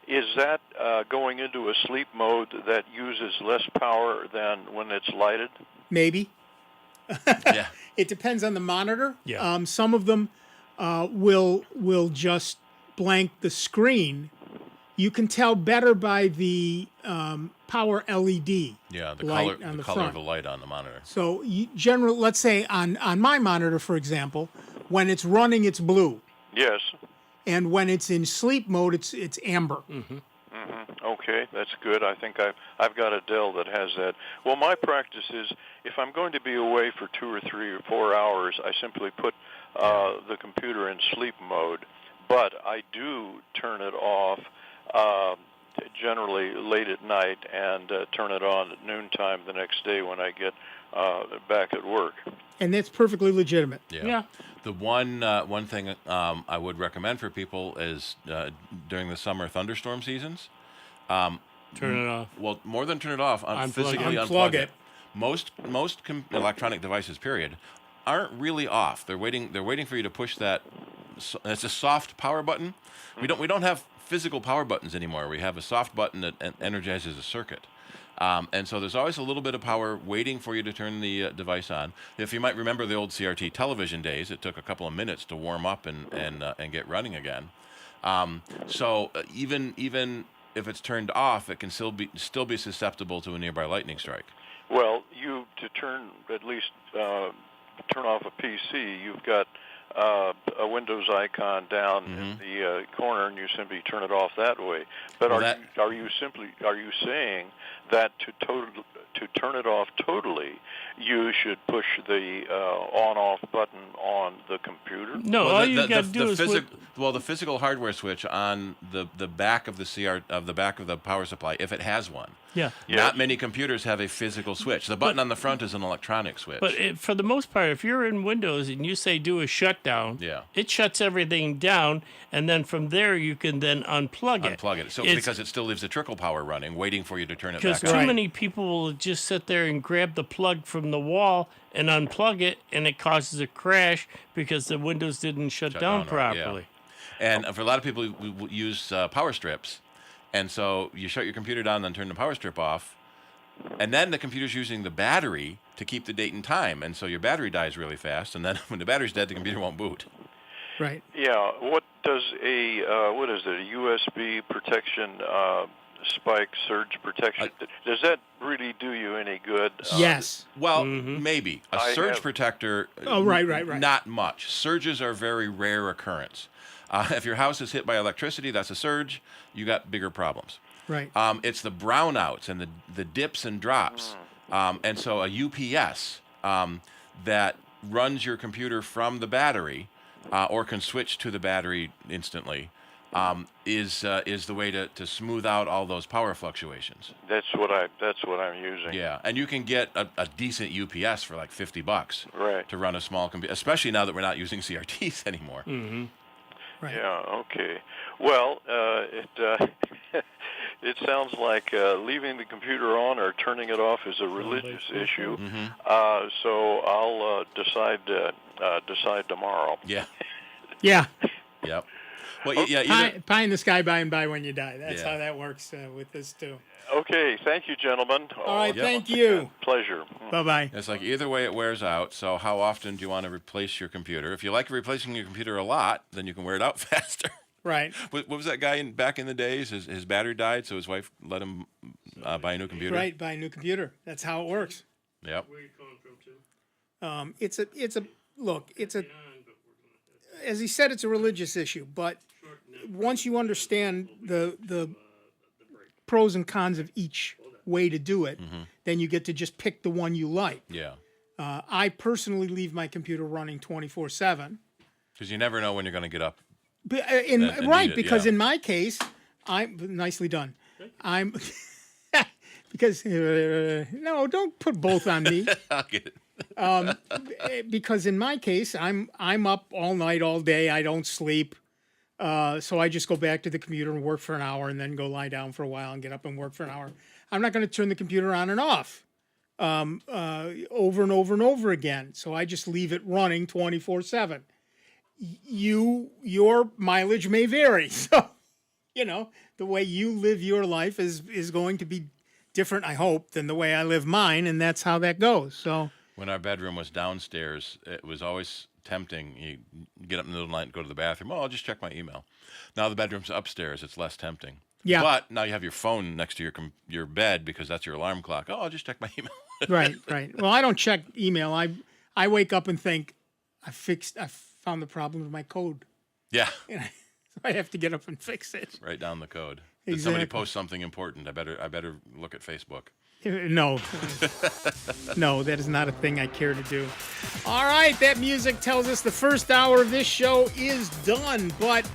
is that going into a sleep mode that uses less power than when it's lighted? Maybe. Yeah. It depends on the monitor. Yeah. Some of them will just blank the screen. You can tell better by the power LED. Yeah, the light color, on the the color front. of the light on the monitor. So let's say on my monitor, for example, when it's running, it's blue, Yes. and when it's in sleep mode, it's amber. Okay, that's good. I think I've got a Dell that has that. Well, my practice is if I'm going to be away for 2 or 3 or 4 hours, I simply put the computer in sleep mode. But I do turn it off generally late at night and turn it on at noontime the next day when I get back at work. And that's perfectly legitimate. Yeah. The one thing I would recommend for people is during the summer thunderstorm seasons. Turn it off. Well, more than turn it off, physically Unplug unplug it. Most electronic devices, period, aren't really off. They're waiting for you to push that. It's a soft power button. We don't have physical power buttons anymore. We have a soft button that energizes a circuit. And so there's always a little bit of power waiting for you to turn the device on. If you might remember the old CRT television days, it took a couple of minutes to warm up and get running again. So even if it's turned off, it can still be susceptible to a nearby lightning strike. Well, to turn off a PC, you've got a Windows icon down in the corner, and you simply turn it off that way. But are you saying that to turn it off totally, you should push the on-off button on the computer? No, all you got to do is the physical hardware switch on the back of the back of the power supply, if it has one. Yeah. Not many computers have a physical switch. The button on the front is an electronic switch. But for the most part, if you're in Windows and you say do a shutdown, it shuts everything down, and then from there you can then unplug it. So because it still leaves the trickle power running, waiting for you to turn it back on. Because too many people will just sit there and grab the plug from the wall and unplug it, and it causes a crash because the Windows didn't shut down properly. Yeah. And for a lot of people who use power strips, and so you shut your computer down, then turn the power strip off, and then the computer's using the battery to keep the date and time, and so your battery dies really fast, and then when the battery's dead, the computer won't boot. Right. Yeah. What does a USB protection spike surge protection? Does that really do you any good? Yes. Well, maybe a surge protector. Oh, right. Not much. Surges are very rare occurrence. If your house is hit by electricity, that's a surge. You got bigger problems. Right. It's the brownouts and the dips and drops. And so a UPS that runs your computer from the battery or can switch to the battery instantly is the way to smooth out all those power fluctuations. That's what I'm using. Yeah, and you can get a decent UPS for like $50 to run a small computer, especially now that we're not using CRTs anymore. Mm-hmm. Right. Yeah. Okay. Well, it sounds like leaving the computer on or turning it off is a religious issue. So I'll decide tomorrow. Yeah. Yeah. Yep. Well, yeah, pie in the sky by and by when you die. That's Yeah. how that works with this too. Okay, thank you, gentlemen. All right, thank you. Pleasure. Bye-bye. It's like either way it wears out. So how often do you want to replace your computer? If you like replacing your computer a lot, then you can wear it out faster. Right. What was that guy back in the days? His battery died, so his wife let him buy a new computer. Right, buy a new computer. That's how it works. Yep. Where are you calling from, Tim? It's a as he said, it's a religious issue, but once you understand the pros and cons of each way to do it, then you get to just pick the one you like. Yeah. I personally leave my computer running 24/7. Because you never know when you're going to get up. Because in my case, I'm nicely done. I'm because no, don't put both on me. I'll get it. Because in my case, I'm up all night, all day. I don't sleep, so I just go back to the computer and work for an hour, and then go lie down for a while and get up and work for an hour. I'm not going to turn the computer on and off over and over and over again. So I just leave it running 24/7. Your mileage may vary, so the way you live your life is going to be different, I hope, than the way I live mine, and that's how that goes. So when our bedroom was downstairs, it was always tempting. You get up in the middle of the night and go to the bathroom. Oh, I'll just check my email. Now the bedroom's upstairs. It's less tempting. Yeah. But now you have your phone next to your bed because that's your alarm clock. Oh, I'll just check my email. Right. Well, I don't check email. I wake up and think, I found the problem with my code. Yeah. So I have to get up and fix it. Write down the code. Did Exactly. somebody post something important? I better look at Facebook. No. No, that is not a thing I care to do. All right, that music tells us the first hour of this show is done, but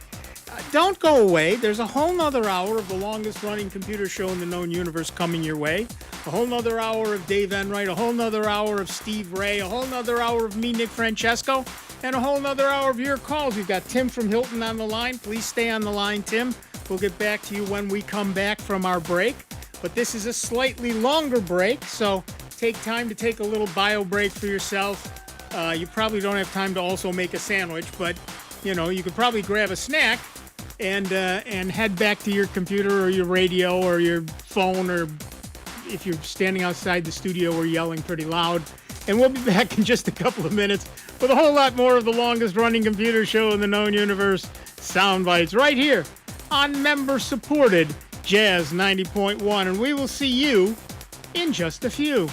don't go away. There's a whole nother hour of the longest running computer show in the known universe coming your way. A whole nother hour of Dave Enright, a whole nother hour of Steve Ray, a whole nother hour of me, Nick Francesco, and a whole nother hour of your calls. We've got Tim from Hilton on the line. Please stay on the line, Tim. We'll get back to you when we come back from our break. But this is a slightly longer break, so take time to take a little bio break for yourself. You probably don't have time to also make a sandwich, but you could probably grab a snack and head back to your computer or your radio or your phone, or if you're standing outside the studio, we're yelling pretty loud. And we'll be back in just a couple of minutes with a whole lot more of the longest running computer show in the known universe, Sound Bytes, right here on member-supported Jazz 90.1. And we will see you in just a few.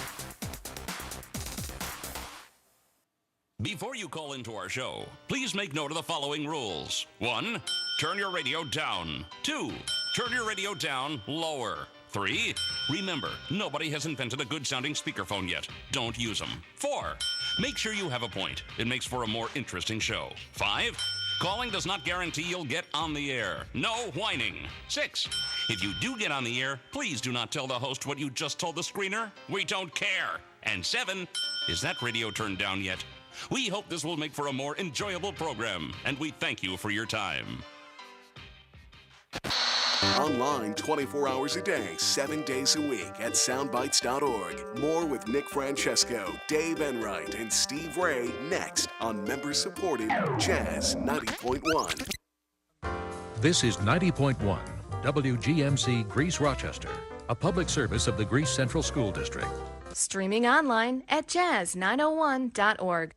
Before you call into our show, please make note of the following rules. 1, turn your radio down. 2, turn your radio down lower. 3, remember, nobody has invented a good-sounding speakerphone yet. Don't use them. 4, make sure you have a point. It makes for a more interesting show. 5, calling does not guarantee you'll get on the air. No whining. 6, if you do get on the air, please do not tell the host what you just told the screener. We don't care. And 7, is that radio turned down yet? We hope this will make for a more enjoyable program, and we thank you for your time. Online 24 hours a day, 7 days a week at soundbytes.org. More with Nick Francesco, Dave Enright, and Steve Ray next on member-supported Jazz 90.1. This is 90.1 WGMC Greece Rochester, a public service of the Greece Central School District. Streaming online at jazz901.org.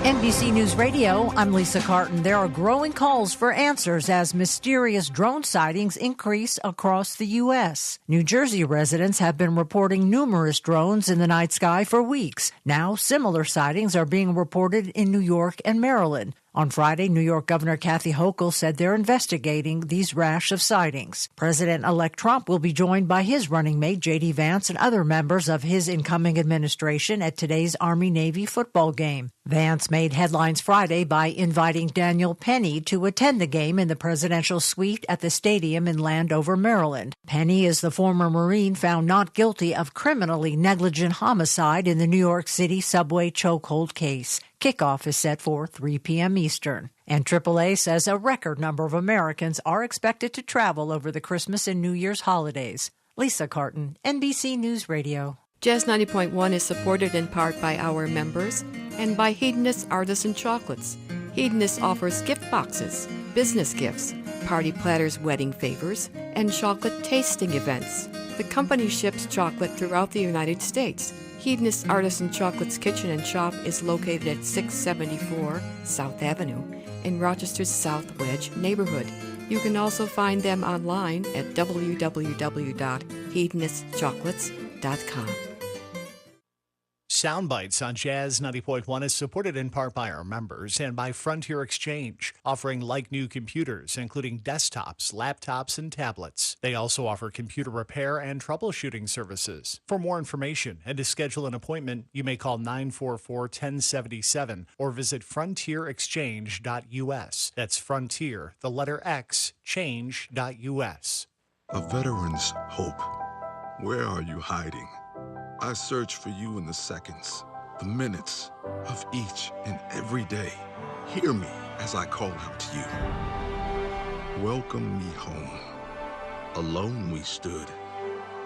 NBC News Radio, I'm Lisa Carton. There are growing calls for answers as mysterious drone sightings increase across the U.S. New Jersey residents have been reporting numerous drones in the night sky for weeks. Now, similar sightings are being reported in New York and Maryland. On Friday, New York Governor Kathy Hochul said they're investigating these rash of sightings. President-elect Trump will be joined by his running mate, J.D. Vance, and other members of his incoming administration at today's Army-Navy football game. Vance made headlines Friday by inviting Daniel Penny to attend the game in the presidential suite at the stadium in Landover, Maryland. Penny is the former Marine found not guilty of criminally negligent homicide in the New York City subway chokehold case. Kickoff is set for 3 p.m. Eastern. And AAA says a record number of Americans are expected to travel over the Christmas and New Year's holidays. Lisa Carton, NBC News Radio. Jazz 90.1 is supported in part by our members and by Hedonist Artisan Chocolates. Hedonist offers gift boxes, business gifts, party platters, wedding favors, and chocolate tasting events. The company ships chocolate throughout the United States. Hedonist Artisan Chocolates Kitchen and Shop is located at 674 South Avenue in Rochester's South Wedge neighborhood. You can also find them online at www.hedonistchocolates.com. Sound Bytes on Jazz 90.1 is supported in part by our members and by Frontier Exchange, offering like-new computers, including desktops, laptops, and tablets. They also offer computer repair and troubleshooting services. For more information and to schedule an appointment, you may call 944-1077 or visit frontierexchange.us. That's Frontier, the letter X, change.us. A veteran's hope. Where are you hiding? I search for you in the seconds, the minutes of each and every day. Hear me as I call out to you. Welcome me home. Alone we stood,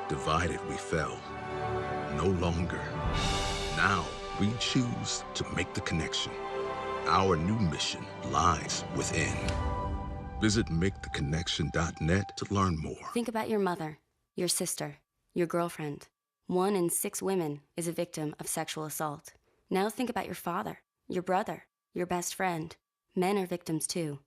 divided we fell. No longer. Now we choose to make the connection. Our new mission lies within. Visit maketheconnection.net to learn more. Think about your mother, your sister, your girlfriend. 1 in 6 women is a victim of sexual assault. Now think about your father, your brother, your best friend. Men are victims too.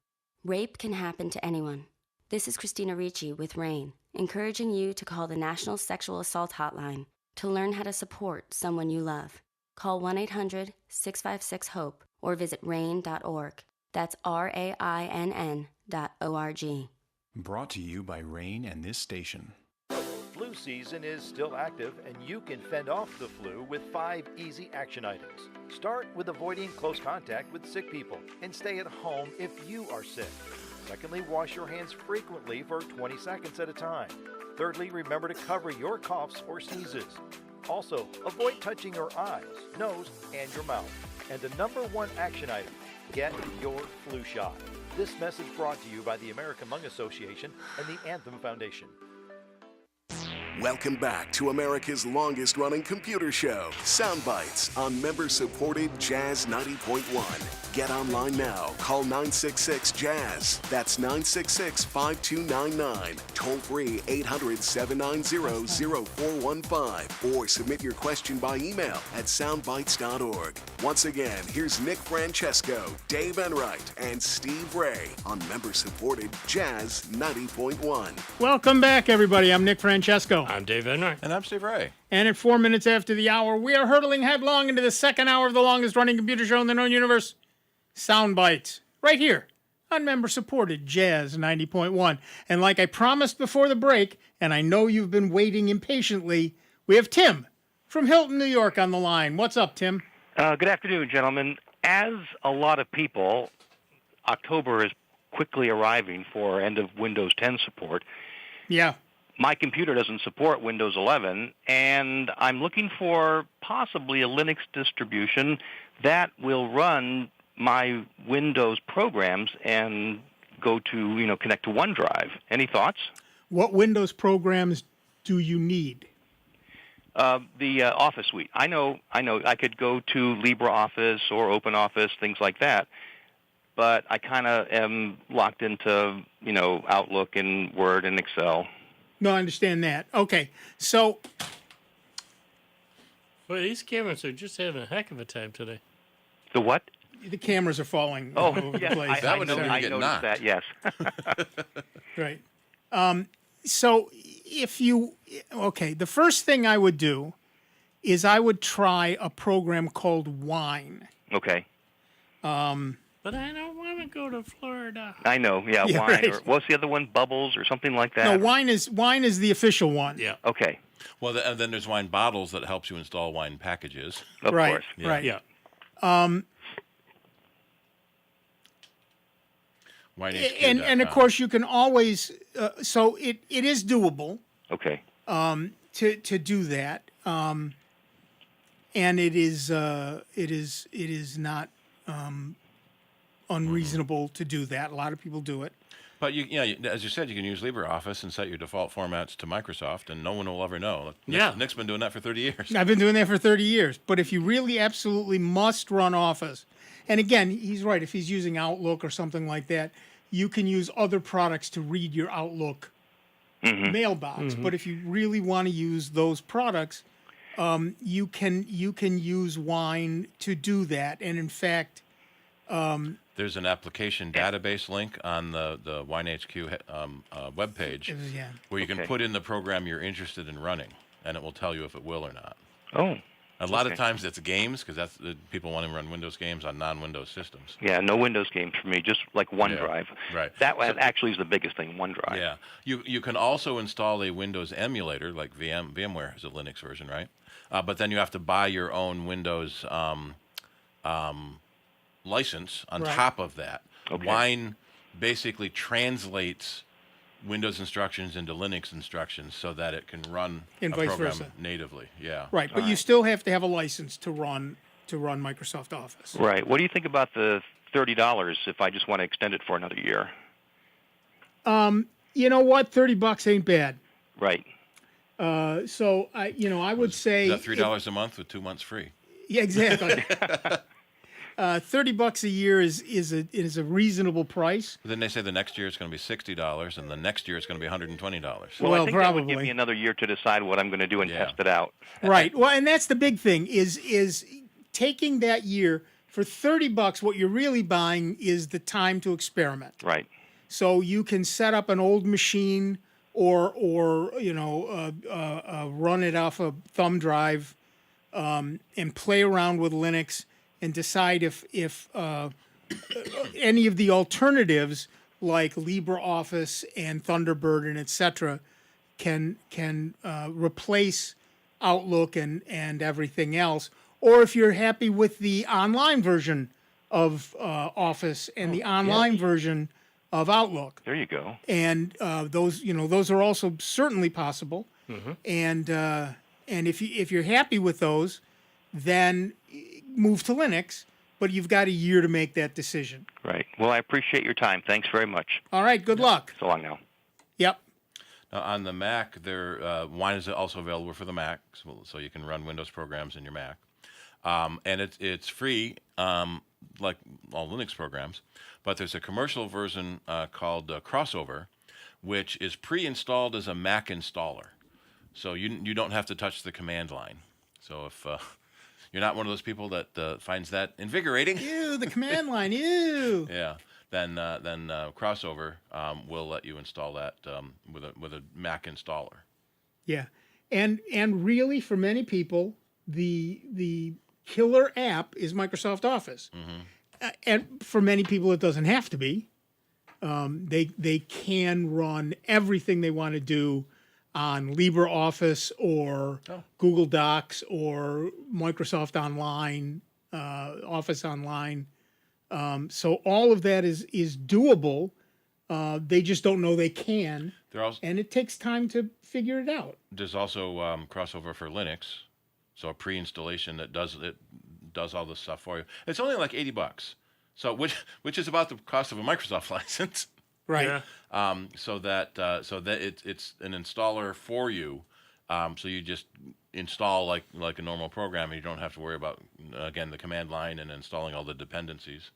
Rape can happen to anyone. This is Christina Ricci with RAIN, encouraging you to call the National Sexual Assault Hotline to learn how to support someone you love. Call 1-800-656-HOPE or visit RAIN.org. That's RAINN.org. Brought to you by RAIN and this station. Flu season is still active, and you can fend off the flu with 5 easy action items. Start with avoiding close contact with sick people and stay at home if you are sick. Secondly, wash your hands frequently for 20 seconds at a time. Thirdly, remember to cover your coughs or sneezes. Also, avoid touching your eyes, nose, and your mouth. And the #1 action item, get your flu shot. This message brought to you by the American Lung Association and the Anthem Foundation. Welcome back to America's longest-running computer show, Sound Bytes, on member-supported Jazz 90.1. Get online now. Call 966-JAZZ. That's 966-5299. Toll-free 800-790-0415. Or submit your question by email at soundbytes.org. Once again, here's Nick Francesco, Dave Enright, and Steve Ray on member-supported Jazz 90.1. Welcome back, everybody. I'm Nick Francesco. I'm Dave Enright. And I'm Steve Ray. And at 4 minutes after the hour, we are hurtling headlong into the second hour of the longest-running computer show in the known universe, Sound Bytes, right here on member-supported Jazz 90.1. And like I promised before the break, and I know you've been waiting impatiently, we have Tim from Hilton, New York on the line. What's up, Tim? Good afternoon, gentlemen. As a lot of people, October is quickly arriving for end of Windows 10 support. Yeah. My computer doesn't support Windows 11, and I'm looking for possibly a Linux distribution that will run my Windows programs and go to, connect to OneDrive. Any thoughts? What Windows programs do you need? The Office suite. I know. I could go to LibreOffice or OpenOffice, things like that, but I kind of am locked into, Outlook and Word and Excel. No, I understand that. Okay, so... Well, these cameras are just having a heck of a time today. The what? The cameras are falling all over the place. I noticed that, yes. Right. So if you... Okay, the first thing I would do is I would try a program called Wine. Okay. But I don't want to go to Florida. I know, yeah, Wine. Right. Or what's the other one? Bubbles or something like that? No, Wine is the official one. Yeah. Okay. Well, and then there's Wine Bottles that helps you install Wine packages. Of course. Yeah. Right. Yeah. And of course you can always so it is doable. Okay. To do that. And it is not unreasonable to do that. A lot of people do it. But as you said, you can use LibreOffice and set your default formats to Microsoft, and no one will ever know. Nick's been doing that for 30 years. I've been doing that for 30 years. But if you really absolutely must run Office, and again, he's right, if he's using Outlook or something like that, you can use other products to read your Outlook mailbox. But if you really want to use those products, you can use Wine to do that. And in fact, there's an application database link on the WineHQ webpage where you can put in the program you're interested in running, and it will tell you if it will or not. Oh. A lot of times it's games, because people want to run Windows games on non-Windows systems. Yeah, no Windows games for me, just like OneDrive. Yeah, right. That actually is the biggest thing, OneDrive. Yeah. You can also install a Windows emulator, like VMware has a Linux version, right? But then you have to buy your own Windows license on top of that. Okay. Wine basically translates Windows instructions into Linux instructions so that it can run and a vice program versa. natively. Yeah. Right, but you still have to have a license to run Microsoft Office. Right. What do you think about the $30 if I just want to extend it for another year? You know what? $30 ain't bad. Right. So I would say Is that $3 a month with 2 months free? Yeah, exactly. $30 a year is a reasonable price. But then they say the next year it's going to be $60, and the next year it's going to be $120. Well, I think that would give me another year to decide what I'm going to do and test it out. Right. Well, and that's the big thing is taking that year for $30. What you're really buying is the time to experiment. Right. So you can set up an old machine or run it off a thumb drive and play around with Linux and decide if any of the alternatives like LibreOffice and Thunderbird and etc. can replace Outlook and everything else, or if you're happy with the online version of Office and the online version of Outlook. There you go. And those are also certainly possible. And if you're happy with those, then move to Linux, but you've got a year to make that decision. Right. Well, I appreciate your time. Thanks very much. All right. Good luck. So long now. Yep. Now, on the Mac, Wine is also available for the Mac, so you can run Windows programs in your Mac. And it's free, like all Linux programs, but there's a commercial version called Crossover, which is pre-installed as a Mac installer. So you don't have to touch the command line. So if you're not one of those people that finds that invigorating, ew, the command line, ew. Yeah, then Crossover will let you install that with a Mac installer. Yeah, and really for many people, the killer app is Microsoft Office, and for many people it doesn't have to be. They can run everything they want to do on LibreOffice or Google Docs or Microsoft Online, Office Online. So all of that is doable. They just don't know they can, and it takes time to figure it out. There's also Crossover for Linux, so a pre-installation that does all this stuff for you. It's only like $80, so which is about the cost of a Microsoft license. Right. So that it's an installer for you. So you just install like a normal program, and you don't have to worry about again the command line and installing all the dependencies.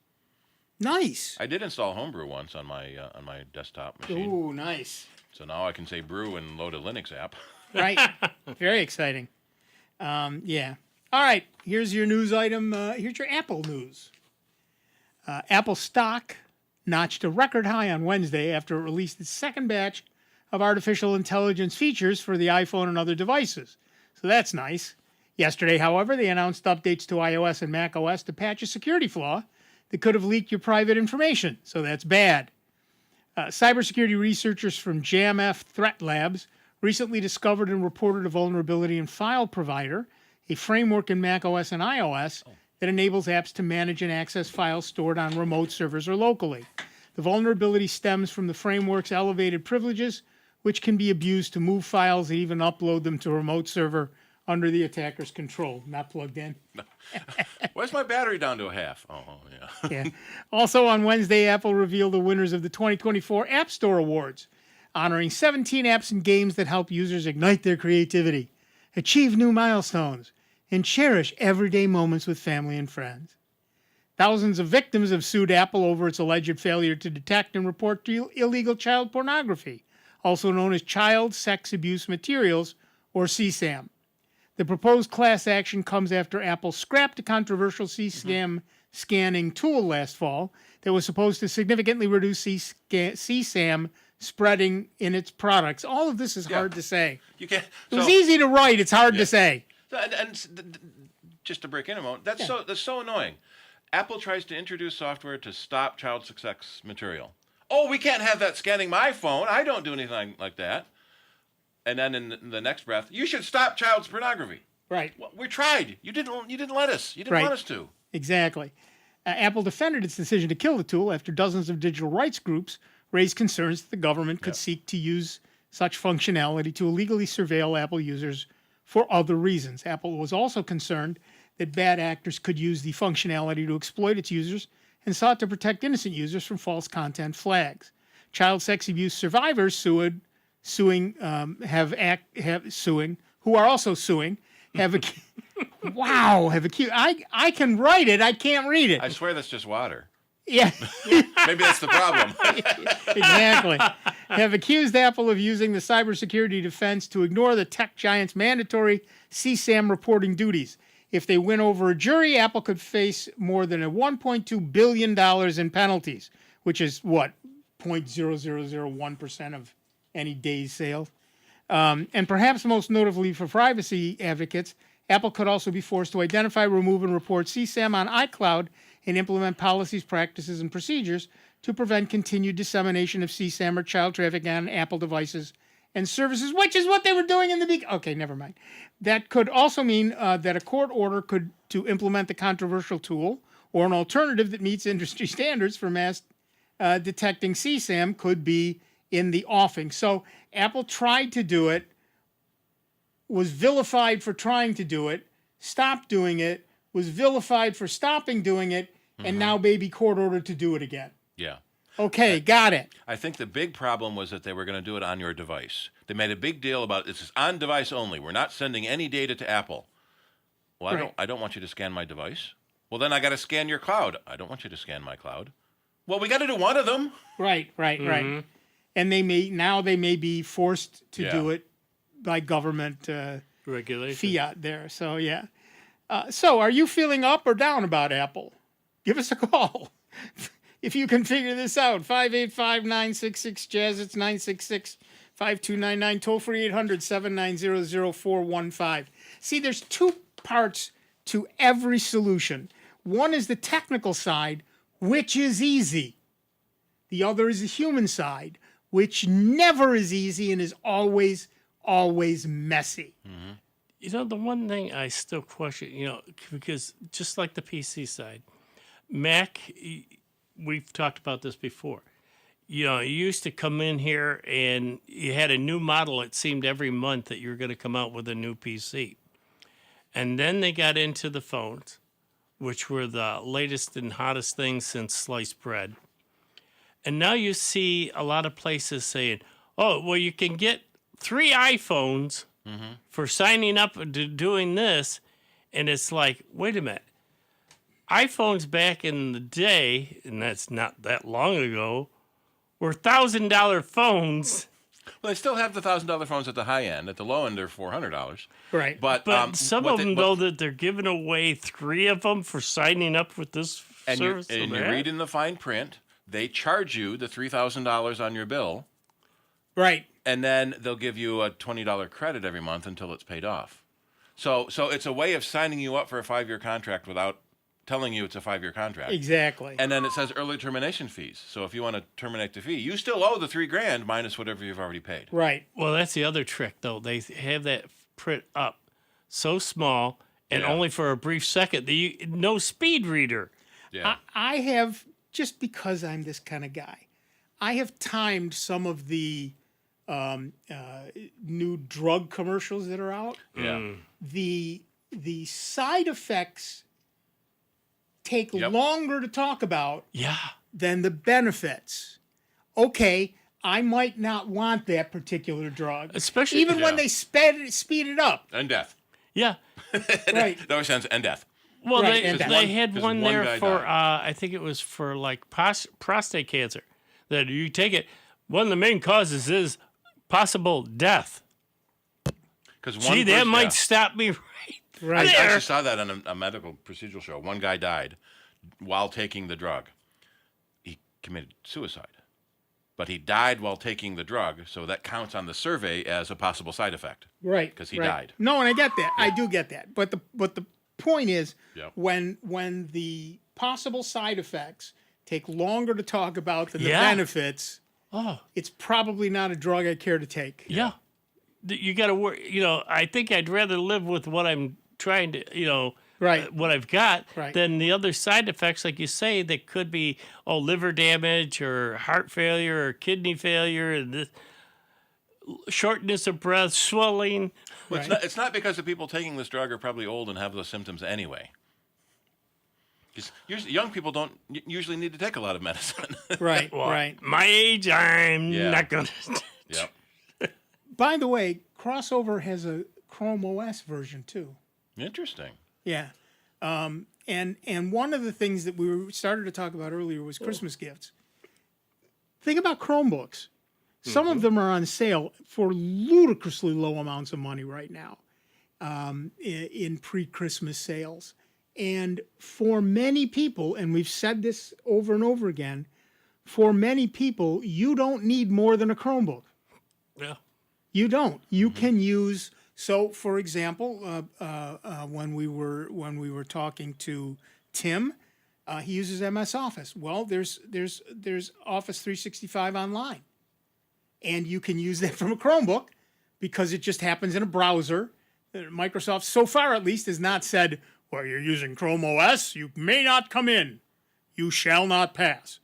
Nice. I did install Homebrew once on my desktop machine. Ooh, nice. So now I can say brew and load a Linux app. Right. Very exciting. Yeah. All right. Here's your news item. Here's your Apple news. Apple stock notched a record high on Wednesday after it released its second batch of artificial intelligence features for the iPhone and other devices. So that's nice. Yesterday, however, they announced updates to iOS and macOS to patch a security flaw that could have leaked your private information. So that's bad. Cybersecurity researchers from JAMF Threat Labs recently discovered and reported a vulnerability in File Provider, a framework in macOS and iOS that enables apps to manage and access files stored on remote servers or locally. The vulnerability stems from the framework's elevated privileges, which can be abused to move files and even upload them to a remote server under the attacker's control, not plugged in. Where's my battery down to a half? Oh, yeah. Yeah. Also on Wednesday, Apple revealed the winners of the 2024 App Store Awards, honoring 17 apps and games that help users ignite their creativity, achieve new milestones, and cherish everyday moments with family and friends. Thousands of victims have sued Apple over its alleged failure to detect and report illegal child pornography, also known as child sex abuse materials, or CSAM. The proposed class action comes after Apple scrapped a controversial CSAM scanning tool last fall that was supposed to significantly reduce CSAM spreading in its products. All of this is hard to say. You can't. It was easy to write. It's hard to say. And just to break in a moment, that's so annoying. Apple tries to introduce software to stop child sex material. Oh, we can't have that scanning my phone. I don't do anything like that. And then in the next breath, you should stop child pornography. Right. Well, we tried. You didn't let us. You didn't want us to. Exactly. Apple defended its decision to kill the tool after dozens of digital rights groups raised concerns that the government could seek to use such functionality to illegally surveil Apple users for other reasons. Apple was also concerned that bad actors could use the functionality to exploit its users and sought to protect innocent users from false content flags. Child sex abuse survivors who are also suing have accused. I can write it. I can't read it. I swear that's just water. Yeah. Maybe that's the problem. Exactly. Have accused Apple of using the cybersecurity defense to ignore the tech giant's mandatory CSAM reporting duties. If they win over a jury, Apple could face more than a $1.2 billion in penalties, which is what, 0.0001% of any day's sales. And perhaps most notably for privacy advocates, Apple could also be forced to identify, remove, and report CSAM on iCloud and implement policies, practices, and procedures to prevent continued dissemination of CSAM or child trafficking on Apple devices and services, which is what they were doing in the beginning. Okay, never mind. That could also mean that a court order to implement the controversial tool or an alternative that meets industry standards for mass detecting CSAM could be in the offing. So Apple tried to do it, was vilified for trying to do it, stopped doing it, was vilified for stopping doing it, and now maybe court ordered to do it again. Yeah. Okay, got it. I think the big problem was that they were going to do it on your device. They made a big deal about this is on device only. We're not sending any data to Apple. Well, I don't want you to scan my device. Well, then I got to scan your cloud. I don't want you to scan my cloud. Well, we got to do one of them. Right. And they may be forced to do it by government regulation fiat there. So yeah. So are you feeling up or down about Apple? Give us a call. If you can figure this out, 585-966-JAZZ, it's 966-5299, toll-free 800-790-0415. See, there's two parts to every solution. One is the technical side, which is easy. The other is the human side, which never is easy and is always messy. Mm-hmm. You know, the one thing I still question, because just like the PC side, Mac, we've talked about this before. You used to come in here and you had a new model. It seemed every month that you were going to come out with a new PC. And then they got into the phones, which were the latest and hottest things since sliced bread. And now you see a lot of places saying, oh, well, you can get 3 iPhones for signing up to doing this. And it's like, wait a minute. iPhones back in the day, and that's not that long ago, were $1,000 phones. Well, they still have the $1,000 phones at the high end. At the low end, they're $400. Right. But some of them, though, that they're giving away 3 of them for signing up with this service. And you read in the fine print, they charge you the $3,000 on your bill. Right. And then they'll give you a $20 credit every month until it's paid off. So it's a way of signing you up for a 5-year contract without telling you it's a 5-year contract. Exactly. And then it says early termination fees. So if you want to terminate the fee, you still owe the $3,000 minus whatever you've already paid. Right. Well, that's the other trick, though. They have that print up so small and only for a brief second. No speed reader. Yeah. I have, just because I'm this kind of guy, I have timed some of the new drug commercials that are out. Yeah. The side effects take longer to talk about than the benefits. Okay, I might not want that particular drug, especially even when they speed it up. And death. Yeah. Right. That makes sense. And death. Well, Right, they had 'cause one one there guy for died. I think it was for like prostate cancer. That you take it, one of the main causes is possible death. Because Gee, that might stop me right I there. actually saw that on a medical procedural show. One guy died while taking the drug. He committed suicide. But he died while taking the drug, so that counts on the survey as a possible side effect. Right. Because he right. died. No, and I get that. I do get that. But the point is, Yep. when the possible side effects take longer to talk about than the Yeah. benefits, Oh. it's probably not a drug I care to take. Yeah. You got to work. I think I'd rather live with what I'm trying to, right. what I've got, Right. than the other side effects, like you say, that could be, liver damage or heart failure or kidney failure and this shortness of breath, swelling. Well, it's not because the people taking this drug are probably old and have those symptoms anyway. Because young people don't usually need to take a lot of medicine. Right, Well, right. My age, I'm Yeah. not going to. Yep. By the way, Crossover has a Chrome OS version too. Interesting. Yeah. And one of the things that we started to talk about earlier was Christmas gifts. Think about Chromebooks. Some of them are on sale for ludicrously low amounts of money right now in pre-Christmas sales. And for many people, and we've said this over and over again, for many people, you don't need more than a Chromebook. Yeah. You don't. You can use. So, for example, when we were talking to Tim, he uses MS Office. Well, there's Office 365 online, and you can use that from a Chromebook because it just happens in a browser. Microsoft, so far at least, has not said, "Well, you're using Chrome OS. You may not come in. You shall not pass."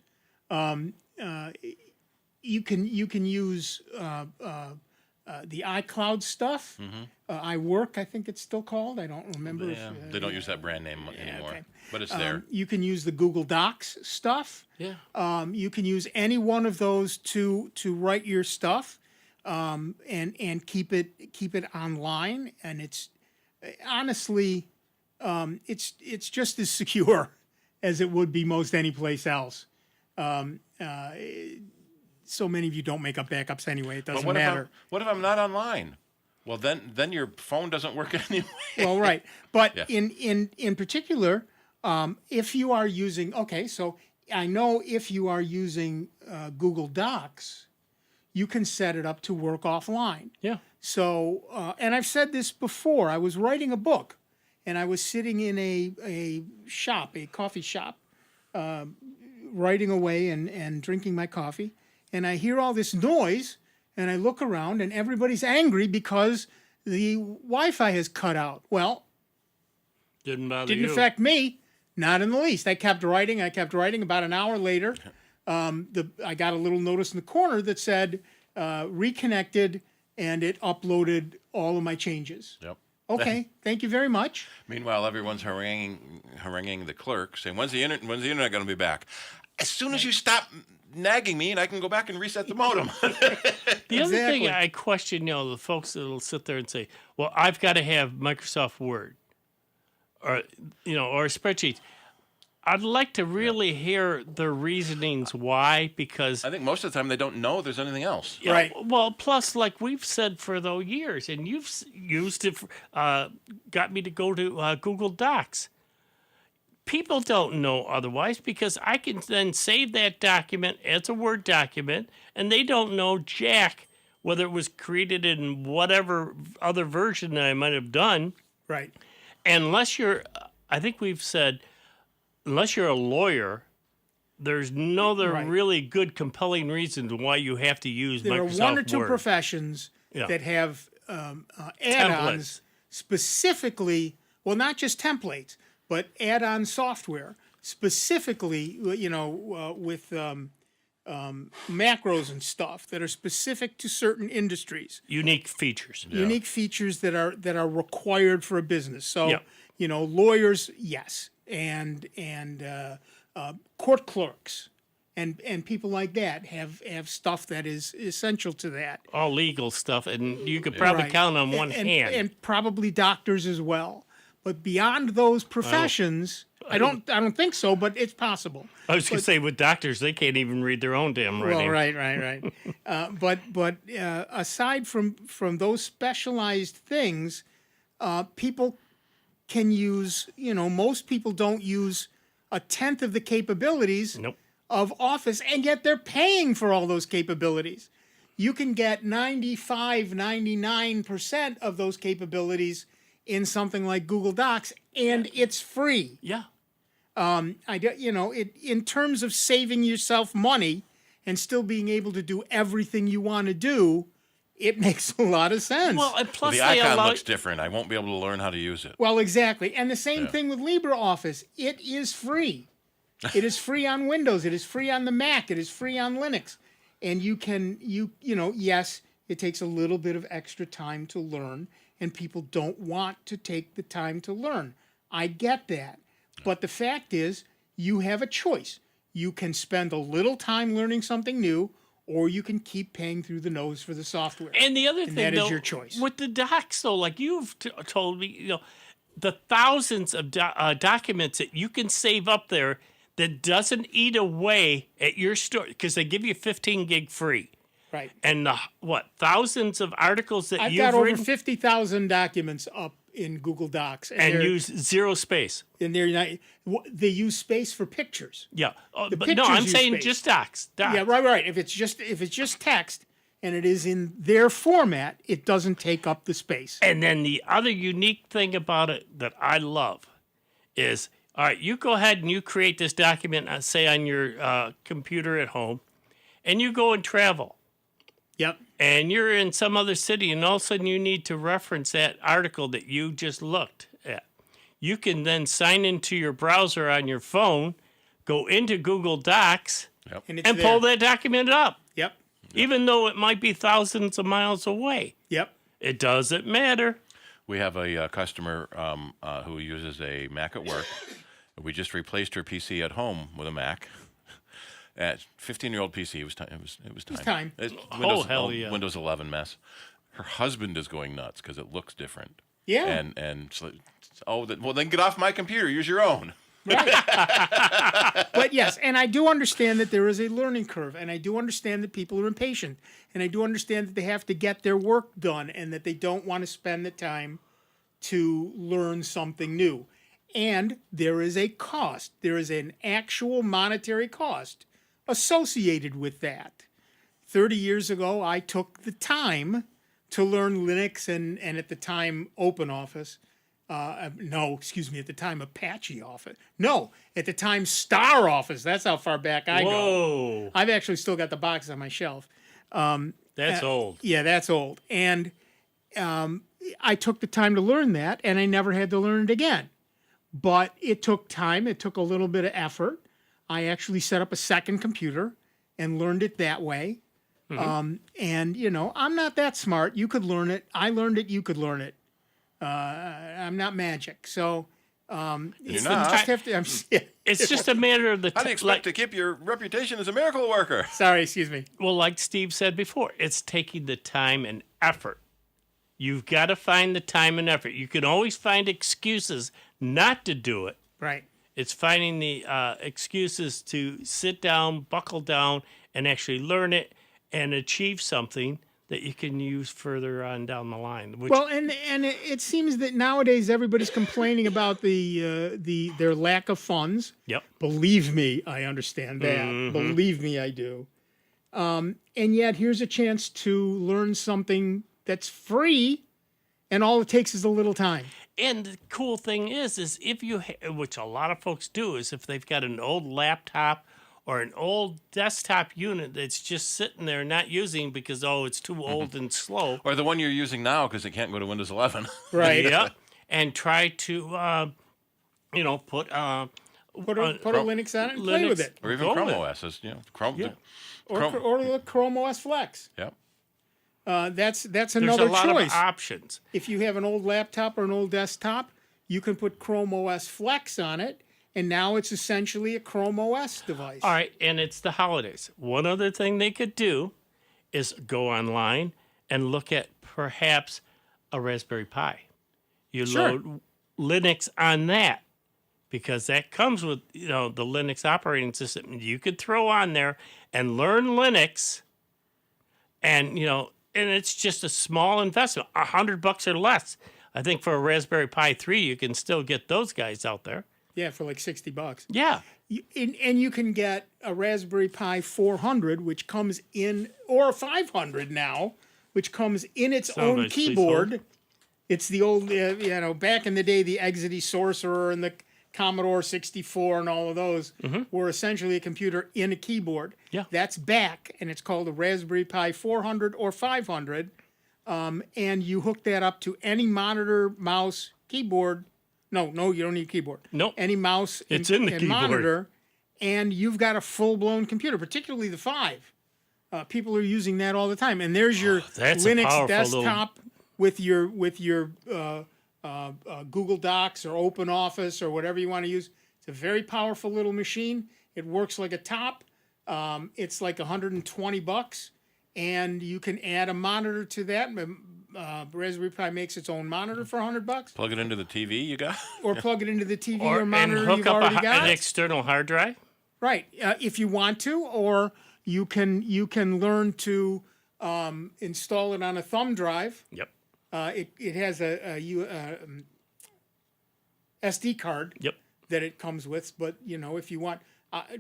You can use the iCloud stuff. iWork, I think it's still called. I don't remember. Yeah, they don't use that brand name anymore, okay. but it's there. You can use the Google Docs stuff. Yeah. You can use any one of those to write your stuff, and keep it online. And it's honestly, it's just as secure as it would be most any place else. So many of you don't make up backups anyway. It doesn't matter. What if I'm not online? Well, then your phone doesn't work anyway. Well, right. But Yeah. in particular, if you are using, so I know if you are using Google Docs, you can set it up to work offline. Yeah. So, and I've said this before, I was writing a book and I was sitting in a coffee shop, writing away and drinking my coffee. And I hear all this noise and I look around and everybody's angry because the Wi-Fi has cut out. Well, Didn't bother didn't you. affect me, not in the least. I kept writing. About an hour later, I got a little notice in the corner that said reconnected, and it uploaded all of my changes. Yep. Okay, thank you very much. Meanwhile, everyone's haranguing the clerk, saying, "When's the internet going to be back?" As soon as you stop nagging me, and I can go back and reset the modem. The other thing Exactly. I question, the folks that'll sit there and say, "Well, I've got to have Microsoft Word, or or spreadsheets." I'd like to really hear their reasonings why, because I think most of the time they don't know there's anything else. Right. Well, plus, like we've said for those years, and you've used it, got me to go to Google Docs. People don't know otherwise because I can then save that document as a Word document, and they don't know jack whether it was created in whatever other version that I might have done. Right. Unless you're, I think we've said, unless you're a lawyer, there's no other Right. really good, compelling reason why you have to use There Microsoft are one or two Word. professions Yeah. that have add-ons specifically, well, not just templates, but add-on software specifically, with macros and stuff that are specific to certain industries. Unique features. Unique features that are required for a business. So, Yeah. Lawyers, yes, and court clerks. And people like that have stuff that is essential to that. All legal stuff, and you could probably Right. count on one hand. And probably doctors as well. But beyond those professions, I don't think so, but it's possible. I was going to say, with doctors, they can't even read their own damn writing. Well, right. But aside from those specialized things, people can use. Most people don't use a tenth of the capabilities of Office, and yet they're paying for all those capabilities. You can get 99% of those capabilities in something like Google Docs, and it's free. Yeah. In terms of saving yourself money and still being able to do everything you want to do, it makes a lot of sense. Well, and plus the icon looks different. I won't be able to learn how to use it. Well, exactly. And the same thing with LibreOffice. It is free. It is free on Windows. It is free on the Mac. It is free on Linux. And yes, it takes a little bit of extra time to learn, and people don't want to take the time to learn. I get that. But the fact is, you have a choice. You can spend a little time learning something new, or you can keep paying through the nose for the software. And the other thing, that though, is your choice. with the docs, though, like you've told me, the thousands of documents that you can save up there that doesn't eat away at your store, because they give you 15 gig free. Right. And thousands of articles that I've you've got over written 50,000 documents up in Google Docs. and use zero space. And they use space for pictures. Yeah. The But no, pictures I'm use saying space. just docs. Yeah, right. If it's just text and it is in their format, it doesn't take up the space. And then the other unique thing about it that I love is, all right, you go ahead and you create this document, say on your computer at home, and you go and travel. Yep. And you're in some other city, and all of a sudden you need to reference that article that you just looked at. You can then sign into your browser on your phone, go into Google Docs, And pull that document up. Yep. Even though it might be thousands of miles away. Yep. It doesn't matter. We have a customer who uses a Mac at work. We just replaced her PC at home with a Mac. At 15-year-old PC, it was time. It was time. It's hell yeah. Windows 11 mess. Her husband is going nuts because it looks different. Yeah. And so, well, then get off my computer. Use your own. But yes, and I do understand that there is a learning curve, and I do understand that people are impatient, and I do understand that they have to get their work done, and that they don't want to spend the time to learn something new. And there is a cost. There is an actual monetary cost associated with that. 30 years ago, I took the time to learn Linux and at the time OpenOffice. At the time Apache Office. No, at the time Star Office. That's how far back I go. I've actually still got the box on my shelf. That's old. Yeah, that's old. And I took the time to learn that, and I never had to learn it again. But it took time. It took a little bit of effort. I actually set up a second computer and learned it that way. Mm-hmm. And, I'm not that smart. You could learn it. I learned it. You could learn it. I'm not magic. So You're not. It's just a matter of the How do you expect to keep your reputation as a miracle worker? Sorry, excuse me. Well, like Steve said before, it's taking the time and effort. You've got to find the time and effort. You can always find excuses not to do it. Right. It's finding the excuses to sit down, buckle down, and actually learn it and achieve something that you can use further on down the line. Well, and it seems that nowadays everybody's complaining about their lack of funds. Yep. Believe me, I understand that. Mm-hmm. Believe me, I do. And yet here's a chance to learn something that's free, and all it takes is a little time. And the cool thing is if you, which a lot of folks do, is if they've got an old laptop or an old desktop unit that's just sitting there not using because, it's too old and slow. Or the one you're using now because it can't go to Windows 11. Right. Yeah. And try to, put Put a Linux on it and play with it. Or even Chrome OS. Chrome. Yeah. Or the Chrome OS Flex. Yep. That's There's another a lot choice. of options. If you have an old laptop or an old desktop, you can put Chrome OS Flex on it, and now it's essentially a Chrome OS device. All right, and it's the holidays. One other thing they could do is go online and look at perhaps a Raspberry Pi. You load Linux on that, because that comes with the Linux operating system. You could throw on there and learn Linux, and and it's just a small investment, $100 or less. I think for a Raspberry Pi 3, you can still get those guys out there. Yeah, for like $60. Yeah. And you can get a Raspberry Pi 400, which comes in, or a 500 now, which comes in its own keyboard. It's the old, back in the day, the Exidy Sorcerer and the Commodore 64 and all of those were essentially a computer in a keyboard. Yeah. That's back, and it's called a Raspberry Pi 400 or 500. And you hook that up to any monitor, mouse, keyboard. No, you don't need a keyboard. Nope. Any mouse it's and, in the and keyboard. monitor, and you've got a full-blown computer, particularly the 5. People are using that all the time. And there's your Linux desktop with your Google Docs or Open Office or whatever you want to use. It's a very powerful little machine. It works like a top. It's like $120, and you can add a monitor to that. Raspberry Pi makes its own monitor for $100. Plug it into the TV you got, or plug it into the TV or monitor and hook you've up already got. an external hard drive. Right, if you want to, or you can learn to install it on a thumb drive. Yep. It has a SD card. Yep. That it comes with, but if you want,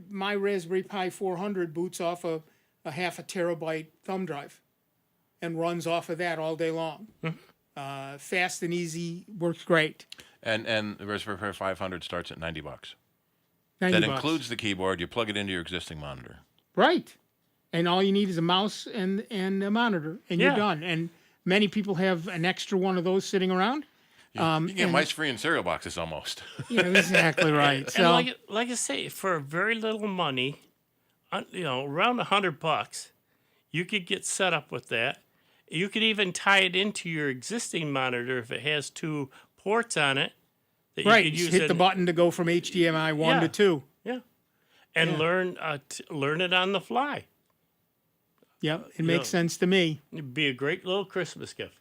my Raspberry Pi 400 boots off a half a terabyte thumb drive, and runs off of that all day long. Fast and easy, works great. And the Raspberry Pi 500 starts at $90. $90. That includes the keyboard. You plug it into your existing monitor. Right, and all you need is a mouse and a monitor, and you're done. And many people have an extra one of those sitting around. You get mice free and cereal boxes almost. Yeah, exactly right. So, and like I say, for very little money, around $100, you could get set up with that. You could even tie it into your existing monitor if it has 2 ports on it. That right, you could use hit the button to go from HDMI 1 to 2. Yeah, and learn it on the fly. Yeah, it makes sense to me. It'd be a great little Christmas gift.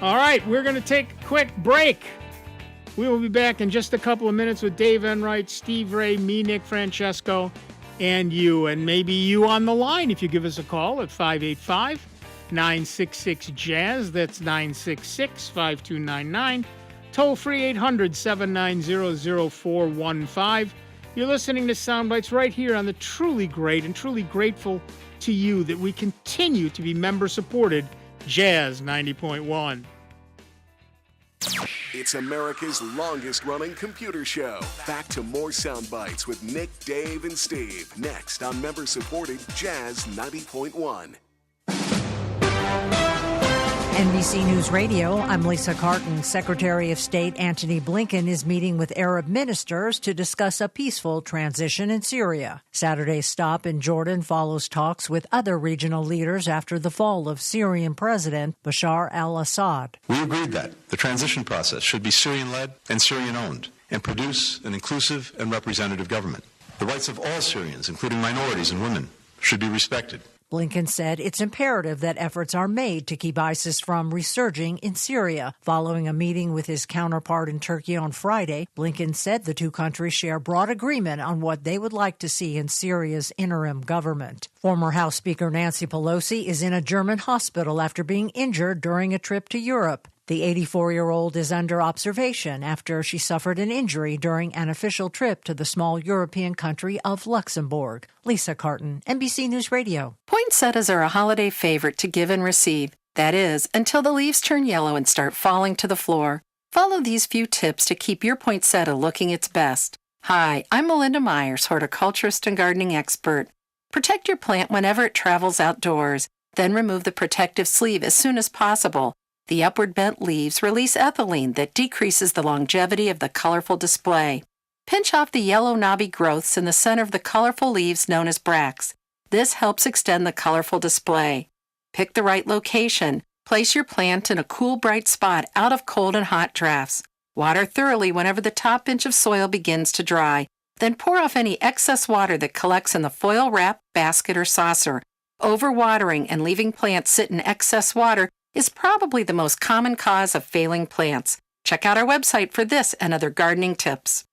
All right, we're going to take a quick break. We will be back in just a couple of minutes with Dave Enright, Steve Ray, me, Nick Francesco, and you. And maybe you on the line if you give us a call at 585-966-JAZZ. That's 966-5299. Toll free 800-790-0415. You're listening to Sound Bytes right here on the Truly Great and truly grateful to you that we continue to be member-supported Jazz 90.1. It's America's longest-running computer show. Back to more Sound Bites with Nick, Dave, and Steve. Next on member-supported Jazz 90.1. NBC News Radio, I'm Lisa Carton. Secretary of State Antony Blinken is meeting with Arab ministers to discuss a peaceful transition in Syria. Saturday's stop in Jordan follows talks with other regional leaders after the fall of Syrian President Bashar al-Assad. We agreed that the transition process should be Syrian-led and Syrian-owned and produce an inclusive and representative government. The rights of all Syrians, including minorities and women, should be respected. Blinken said it's imperative that efforts are made to keep ISIS from resurging in Syria. Following a meeting with his counterpart in Turkey on Friday, Blinken said the two countries share broad agreement on what they would like to see in Syria's interim government. Former House Speaker Nancy Pelosi is in a German hospital after being injured during a trip to Europe. The 84-year-old is under observation after she suffered an injury during an official trip to the small European country of Luxembourg. Lisa Carton, NBC News Radio. Poinsettias are a holiday favorite to give and receive. That is, until the leaves turn yellow and start falling to the floor. Follow these few tips to keep your poinsettia looking its best. Hi, I'm Melinda Myers, horticulturist and gardening expert. Protect your plant whenever it travels outdoors. Then remove the protective sleeve as soon as possible. The upward bent leaves release ethylene that decreases the longevity of the colorful display. Pinch off the yellow knobby growths in the center of the colorful leaves known as bracts. This helps extend the colorful display. Pick the right location. Place your plant in a cool, bright spot out of cold and hot drafts. Water thoroughly whenever the top inch of soil begins to dry. Then pour off any excess water that collects in the foil wrap, basket, or saucer. Overwatering and leaving plants sit in excess water is probably the most common cause of failing plants. Check out our website for this and other gardening tips.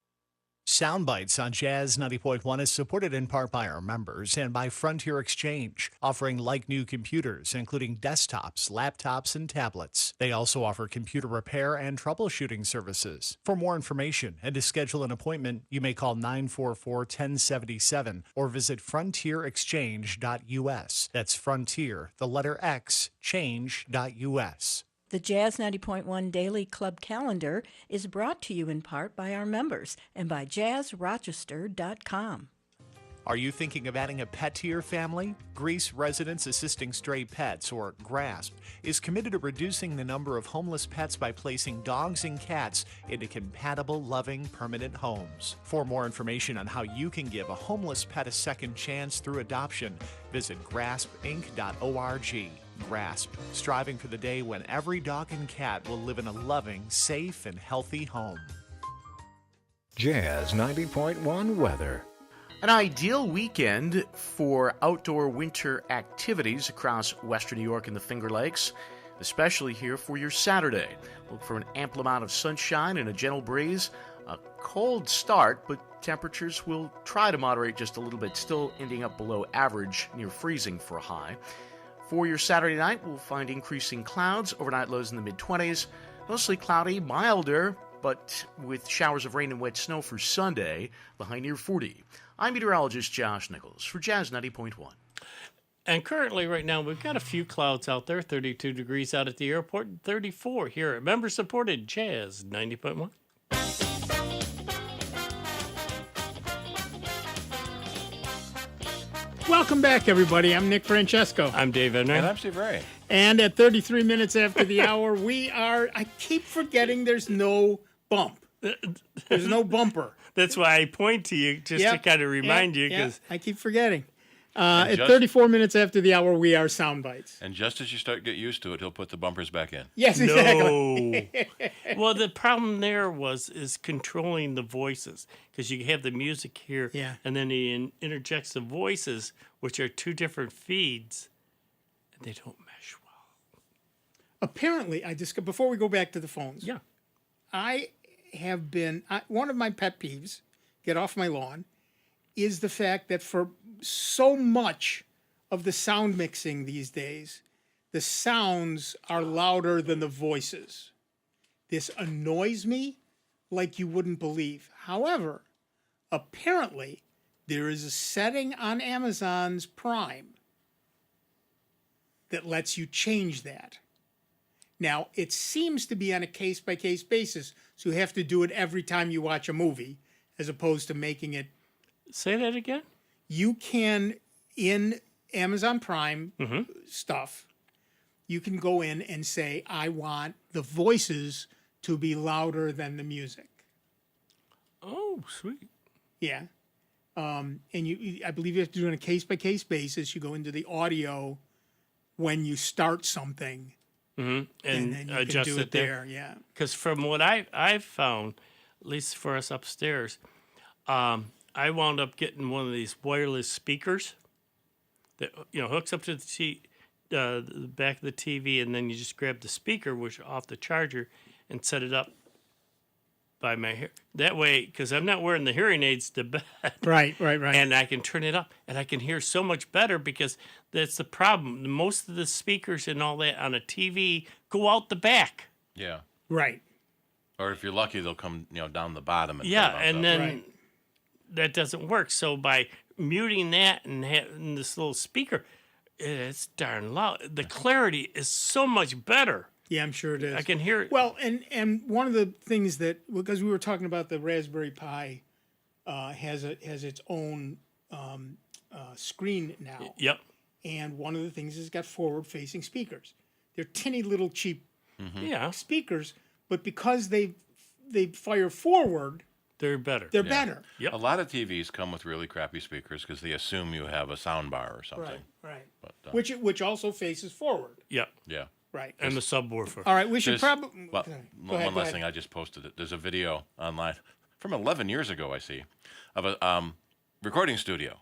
Sound Bytes on Jazz 90.1 is supported in part by our members and by Frontier Exchange, offering like-new computers, including desktops, laptops, and tablets. They also offer computer repair and troubleshooting services. For more information and to schedule an appointment, you may call 944-1077 or visit frontierexchange.us. That's Frontier, the letter X, change.us. The Jazz 90.1 Daily Club Calendar is brought to you in part by our members and by jazzrochester.com. Are you thinking of adding a pet to your family? Greece Residents Assisting Stray Pets, or GRASP, is committed to reducing the number of homeless pets by placing dogs and cats into compatible, loving, permanent homes. For more information on how you can give a homeless pet a second chance through adoption, visit graspinc.org. GRASP, striving for the day when every dog and cat will live in a loving, safe, and healthy home. Jazz 90.1 weather. An ideal weekend for outdoor winter activities across western New York and the Finger Lakes, especially here for your Saturday. Look for an ample amount of sunshine and a gentle breeze. A cold start, but temperatures will try to moderate just a little bit, still ending up below average, near freezing for a high. For your Saturday night, we'll find increasing clouds, overnight lows in the mid-20s, mostly cloudy, milder, but with showers of rain and wet snow for Sunday, the high near 40. I'm meteorologist Josh Nichols for Jazz 90.1. And currently, right now, we've got a few clouds out there, 32 degrees out at the airport, and 34 here at member-supported Jazz 90.1. Welcome back, everybody. I'm Nick Francesco. I'm Dave Enright. And I'm Steve Ray. And at 33 minutes after the hour, I keep forgetting there's no bump. There's no bumper. That's why I point to you, just to kind of remind you. Because I keep forgetting. At 34 minutes after the hour, we are Sound Bytes. And just as you get used to it, he'll put the bumpers back in. Yes, exactly. No. Well, the problem there is controlling the voices, because you have the music here, and then he interjects the voices, which are two different feeds, and they don't mesh well. Apparently, before we go back to the phones, I have been one of my pet peeves. Get off my lawn. Is the fact that for so much of the sound mixing these days, the sounds are louder than the voices. This annoys me like you wouldn't believe. However, apparently, there is a setting on Amazon's Prime that lets you change that. Now, it seems to be on a case-by-case basis, so you have to do it every time you watch a movie, as opposed to making it. Say that again? You can, in Amazon Prime stuff, you can go in and say, I want the voices to be louder than the music. Oh, sweet. Yeah. And I believe you have to do it on a case-by-case basis. You go into the audio when you start something. And then you adjust can do it there. Yeah. Because from what I've found, at least for us upstairs, I wound up getting one of these wireless speakers that hooks up to the back of the TV, and then you just grab the speaker, which off the charger, and set it up by my hair. That way, because I'm not wearing the hearing aids to bed. Right. And I can turn it up, and I can hear so much better, because that's the problem. Most of the speakers and all that on a TV go out the back. Yeah. Right. Or if you're lucky, they'll come down the bottom. And then that doesn't work. So by muting that and having this little speaker, it's darn loud. The clarity is so much better. Yeah, I'm sure it is. I can hear it. Well, and one of the things that, because we were talking about the Raspberry Pi has its own screen now. Yep. And one of the things is it's got forward-facing speakers. They're tinny little cheap speakers, but because they fire forward, They're better. They're better. Yep. A lot of TVs come with really crappy speakers because they assume you have a sound bar or something. Right. But, Which also faces forward. Yeah. Yeah. Right. And the subwoofer. All right, we should probably. Well, Go ahead, one last thing, I just posted it. There's a video online from 11 years ago, I see, of a recording studio.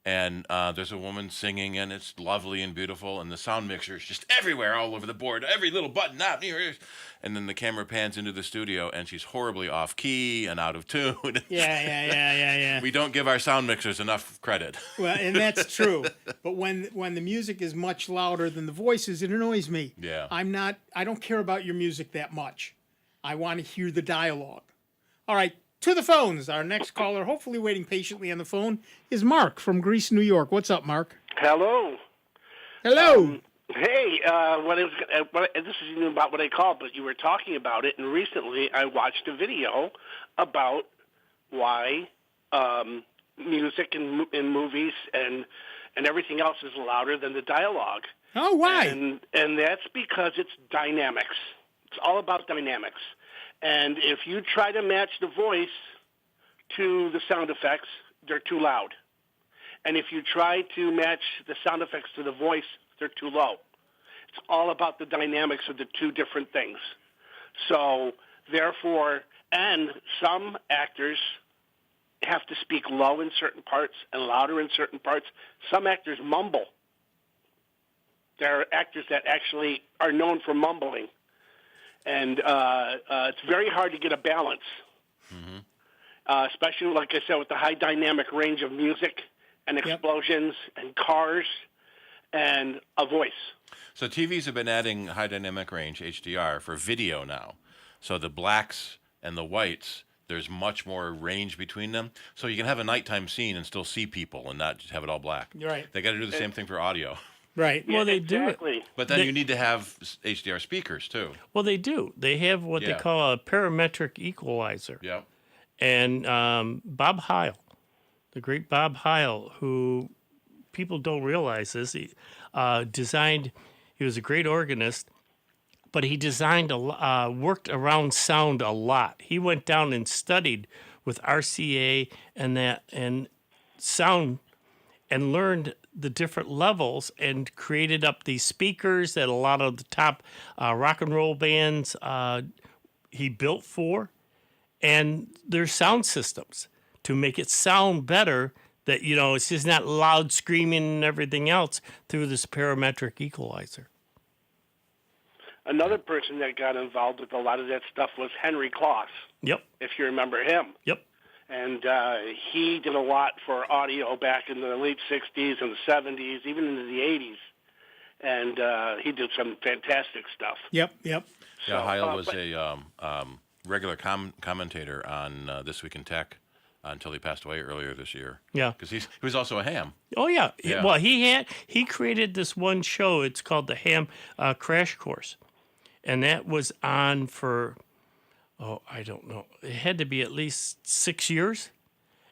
And there's a woman singing, and it's lovely and beautiful, and the sound mixer is just everywhere, all over the board, every little button out here. And then the camera pans into the studio, and she's horribly off key and out of tune. Yeah. We don't give our sound mixers enough credit. Well, and that's true. But when the music is much louder than the voices, it annoys me. Yeah. I don't care about your music that much. I want to hear the dialogue. All right. To the phones. Our next caller, hopefully waiting patiently on the phone, is Mark from Greece, New York. What's up, Mark? Hello. Hello. Hey, this is about what I called, but you were talking about it, and recently I watched a video about why music in movies and everything else is louder than the dialogue. Oh, why? And that's because it's dynamics. It's all about dynamics. And if you try to match the voice to the sound effects, they're too loud. And if you try to match the sound effects to the voice, they're too low. It's all about the dynamics of the two different things. So, therefore, and some actors have to speak low in certain parts and louder in certain parts. Some actors mumble. There are actors that actually are known for mumbling. And it's very hard to get a balance, especially, like I said, with the high dynamic range of music and explosions and cars and a voice. So TVs have been adding high dynamic range, HDR, for video now. So the blacks and the whites, there's much more range between them. So you can have a nighttime scene and still see people and not just have it all black. You're right. They got to do the same thing for audio. Right. Well, they do it. But then you need to have HDR speakers, too. Well, they do. They have what they call a parametric equalizer. Yeah. And Bob Heil, the great Bob Heil, who people don't realize this, he was a great organist, but he worked around sound a lot. He went down and studied with RCA and sound and learned the different levels and created up these speakers that a lot of the top rock and roll bands he built for, and their sound systems to make it sound better, that, it's just not loud screaming and everything else through this parametric equalizer. Another person that got involved with a lot of that stuff was Henry Kloss. Yep. If you remember him. Yep. And he did a lot for audio back in the late 60s and the 70s, even into the 80s. And he did some fantastic stuff. Yep. Yeah, Heil was a regular commentator on This Week in Tech until he passed away earlier this year. Yeah. Because he was also a ham. Oh, yeah. Well, he created this one show. It's called the Ham Crash Course. And that was on for... I don't know. It had to be at least 6 years.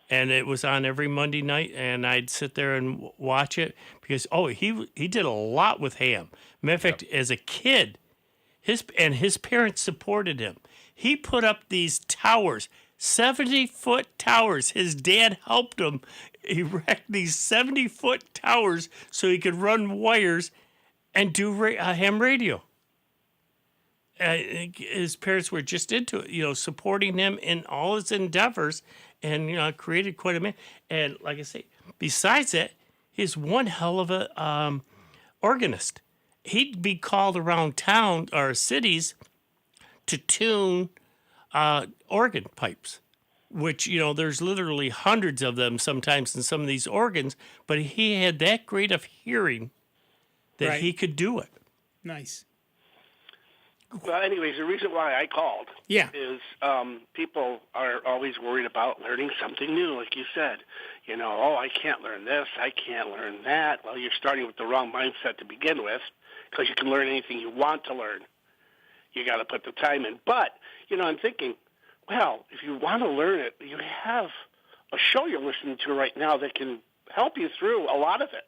And it was on every Monday night, and I'd sit there and watch it because, he did a lot with ham. Matter of fact, as a kid, his parents supported him. He put up these towers, 70-foot towers. His dad helped him erect these 70-foot towers so he could run wires and do ham radio. His parents were just into it, supporting him in all his endeavors, and created quite a man. And like I say, besides that, he's one hell of a organist. He'd be called around town or cities to tune organ pipes, which there's literally hundreds of them sometimes in some of these organs. But he had that great of hearing that he could do it. Nice. Well, anyways, the reason why I called is people are always worried about learning something new, like you said. I can't learn this, I can't learn that. Well, you're starting with the wrong mindset to begin with, because you can learn anything you want to learn. You got to put the time in. But, I'm thinking, well, if you want to learn it, you have a show you're listening to right now that can help you through a lot of it.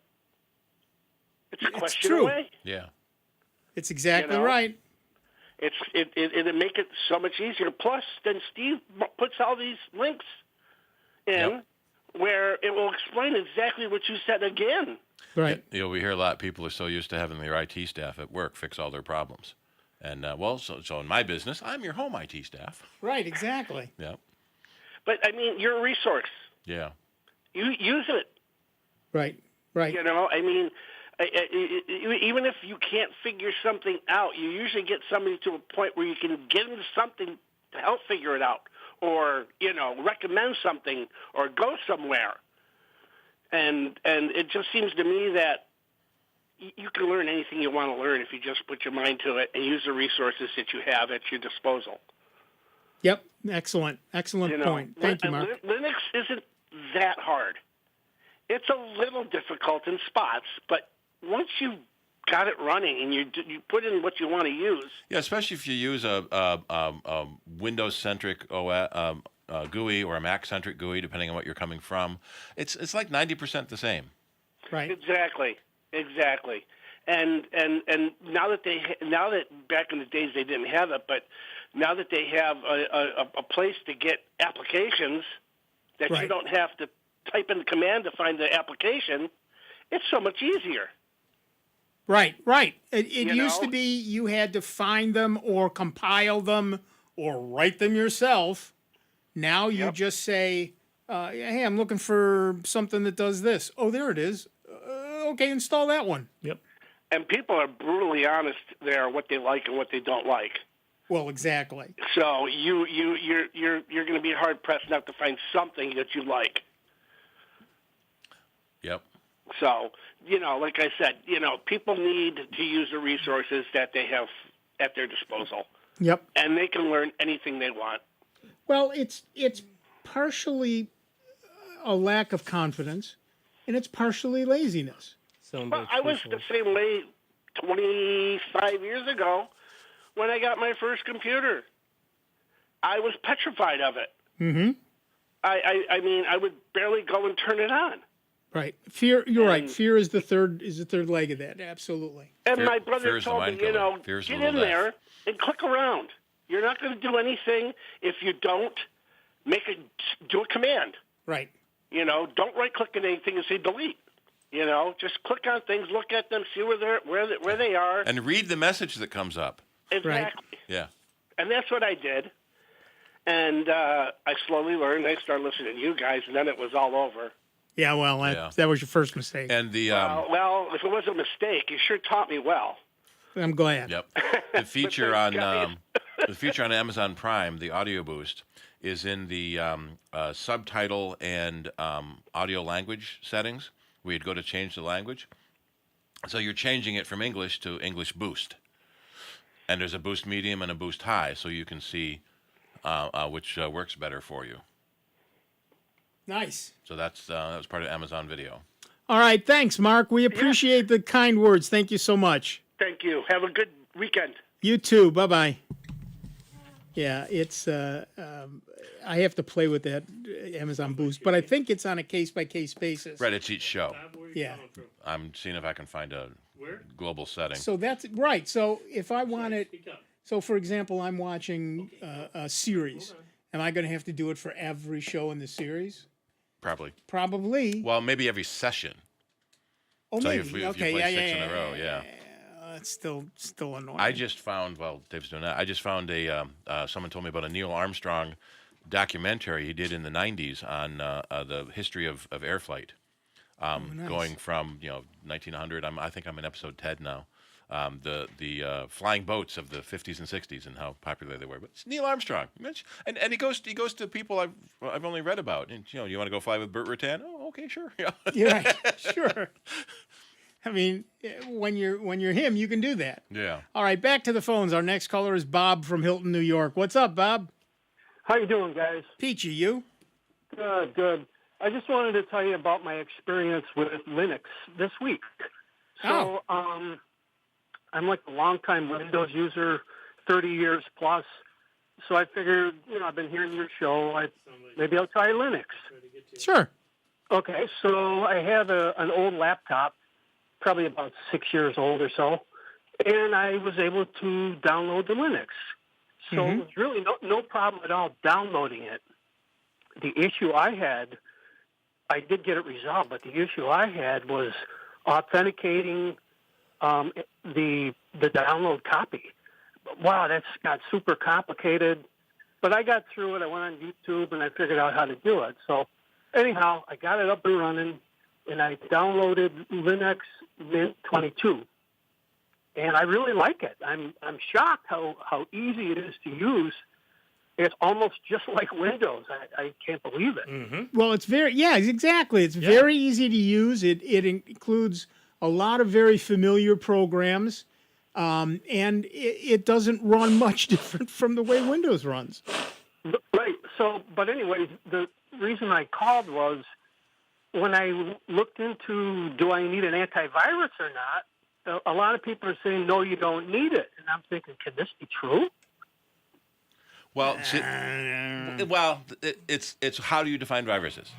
It's a question away. Yeah. It's exactly right. It'd make it so much easier. Plus, then Steve puts all these links in where it will explain exactly what you said again. Right. We hear a lot. People are so used to having their IT staff at work fix all their problems. And, so in my business, I'm your home IT staff. Right, exactly. Yeah. But, I mean, you're a resource. Yeah. You use it. Right. You know, I mean, even if you can't figure something out, you usually get somebody to a point where you can get them something to help figure it out, or, you know, recommend something or go somewhere. And it just seems to me that you can learn anything you want to learn if you just put your mind to it and use the resources that you have at your disposal. Yep. Excellent point. Thank you, Mark. Linux isn't that hard. It's a little difficult in spots, but once you got it running and you put in what you want to use. Yeah, especially if you use a Windows-centric GUI or a Mac-centric GUI, depending on what you're coming from. It's like 90% the same. Right. Exactly. And now that back in the days they didn't have it, but now that they have a place to get applications that you don't have to type in the command to find the application, it's so much easier. Right. It used to be you had to find them or compile them or write them yourself. Now you just say, hey, I'm looking for something that does this. Oh, there it is. Okay, install that one. Yep. And people are brutally honest there what they like and what they don't like. Well, exactly. So you're going to be hard pressed not to find something that you like. Yep. So, you know, like I said, you know, people need to use the resources that they have at their disposal. Yep. And they can learn anything they want. Well, it's partially a lack of confidence, and it's partially laziness. Well, I was the same way 25 years ago when I got my first computer. I was petrified of it. Mm-hmm. I mean, I would barely go and turn it on. Right. Fear. You're right. Fear is the third leg of that. Absolutely. And my brother told me, you know, get in there and click around. You're not going to do anything if you don't do a command. Right. You know, don't right-click on anything and say delete. You know, just click on things, look at them, see where they are, and read the message that comes up. Exactly. Right. Yeah. And that's what I did. And I slowly learned. I started listening to you guys, and then it was all over. Yeah, well, that was your first mistake. And the well, if it was a mistake, you sure taught me well. I'm glad. Yep. The feature on Amazon Prime, the Audio Boost, is in the subtitle and audio language settings, where you'd go to change the language. So you're changing it from English to English Boost. And there's a Boost Medium and a Boost High, so you can see which works better for you. Nice. So that was part of Amazon Video. All right. Thanks, Mark. We appreciate the kind words. Thank you so much. Thank you. Have a good weekend. You too. Bye-bye. Yeah, it's I have to play with that Amazon Boost, but I think it's on a case-by-case basis. Right, it's each show. Yeah. I'm seeing if I can find a global setting. So that's right. So if I want it, so for example, I'm watching a series. Am I going to have to do it for every show in the series? Probably. Well, maybe every session. Oh, so maybe. If you Okay. play six in a row, yeah. It's still annoying. I just found, well, Dave's doing that. I just found someone told me about a Neil Armstrong documentary he did in the 90s on the history of air flight. Nice. Going from 1900. I think I'm in episode 10 now. The flying boats of the 50s and 60s and how popular they were. But it's Neil Armstrong, and he goes to people I've only read about. And you want to go fly with Burt Rutan? Oh, okay, sure. Yeah, yeah, sure. I mean, when you're him, you can do that. Yeah. All right, back to the phones. Our next caller is Bob from Hilton, New York. What's up, Bob? How you doing, guys? Peachy, you? Good. I just wanted to tell you about my experience with Linux this week. So, I'm like a longtime Windows user, 30 years plus. So I figured, I've been hearing your show. Maybe I'll try Linux. Sure. Okay, so I have an old laptop, probably about 6 years old or so, and I was able to download the Linux. So it was really no problem at all downloading it. The issue I had, I did get it resolved, but the issue I had was authenticating the download copy. Wow, that's got super complicated. But I got through it. I went on YouTube and I figured out how to do it. So anyhow, I got it up and running, and I downloaded Linux Mint 22. And I really like it. I'm shocked how easy it is to use. It's almost just like Windows. I can't believe it. Well, it's exactly. It's very easy to use. It includes a lot of very familiar programs, and it doesn't run much different from the way Windows runs. Right. So, but anyways, the reason I called was when I looked into do I need an antivirus or not, a lot of people are saying, no, you don't need it. And I'm thinking, can this be true? Well, it's how do you define viruses?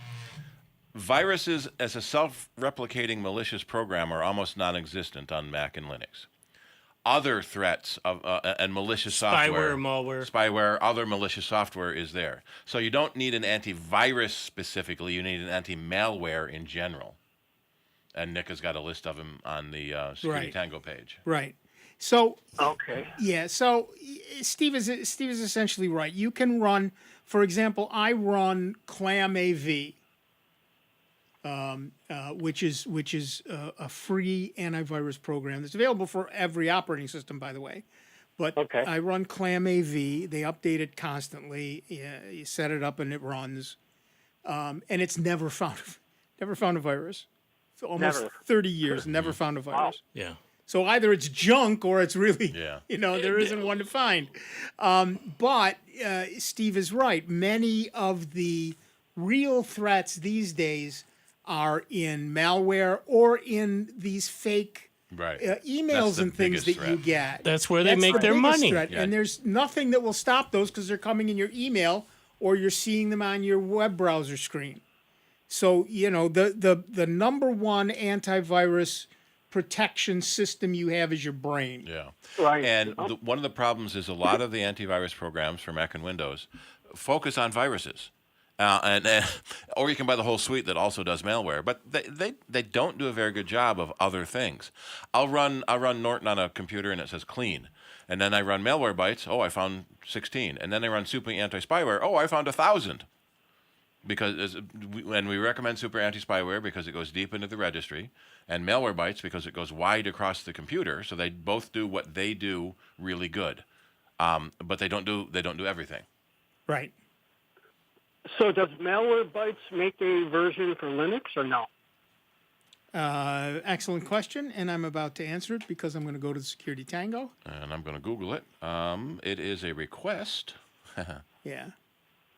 Viruses as a self-replicating malicious program are almost non-existent on Mac and Linux. Other threats of and malicious software, spyware, other malicious software is there. So you don't need an antivirus specifically. You need an anti-malware in general. And Nick has got a list of them on the Security Tango page. Right. So okay. Yeah. So Steve is essentially right. You can run, for example, I run ClamAV, which is a free antivirus program that's available for every operating system, by the way. But I run ClamAV. They update it constantly. You set it up and it runs, and it's never found a virus. For almost 30 years, never found a virus. Yeah. So either it's junk or it's really, there isn't one to find. But Steve is right. Many of the real threats these days are in malware or in these fake emails and things that you get. That's where they make their money. Yeah. And there's nothing that will stop those because they're coming in your email or you're seeing them on your web browser screen. So, the number one antivirus protection system you have is your brain. Yeah. Right. And one of the problems is a lot of the antivirus programs for Mac and Windows focus on viruses. Or you can buy the whole suite that also does malware, but they don't do a very good job of other things. I'll run Norton on a computer and it says clean, and then I run Malwarebytes. Oh, I found 16, and then I run Super Anti-Spyware. Oh, I found 1,000. Because we recommend Super Anti-Spyware because it goes deep into the registry, and Malwarebytes because it goes wide across the computer. So they both do what they do really good, but they don't do everything. Right. So does Malwarebytes make a version for Linux or no? Excellent question, and I'm about to answer it because I'm going to go to the Security Tango. And I'm going to Google it. It is a request. Yeah.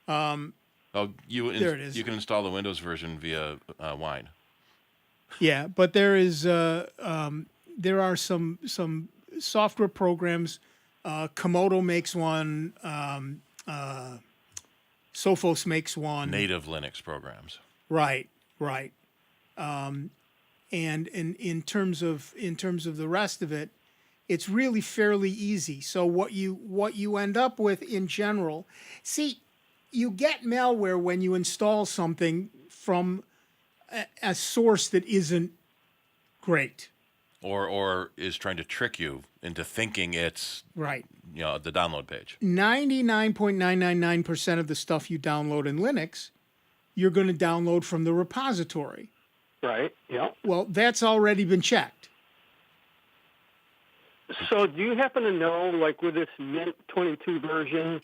There it is. You can install the Windows version via Wine. Yeah, but there are some software programs. Komodo makes one. Sophos makes one. Native Linux programs. Right. And in terms of the rest of it, it's really fairly easy. So what you end up with in general, you get malware when you install something from a source that isn't great. Or is trying to trick you into thinking it's right. The download page. 99.999% of the stuff you download in Linux, you're going to download from the repository. Right. Yeah. Well, that's already been checked. So do you happen to know, like with this Mint 22 version,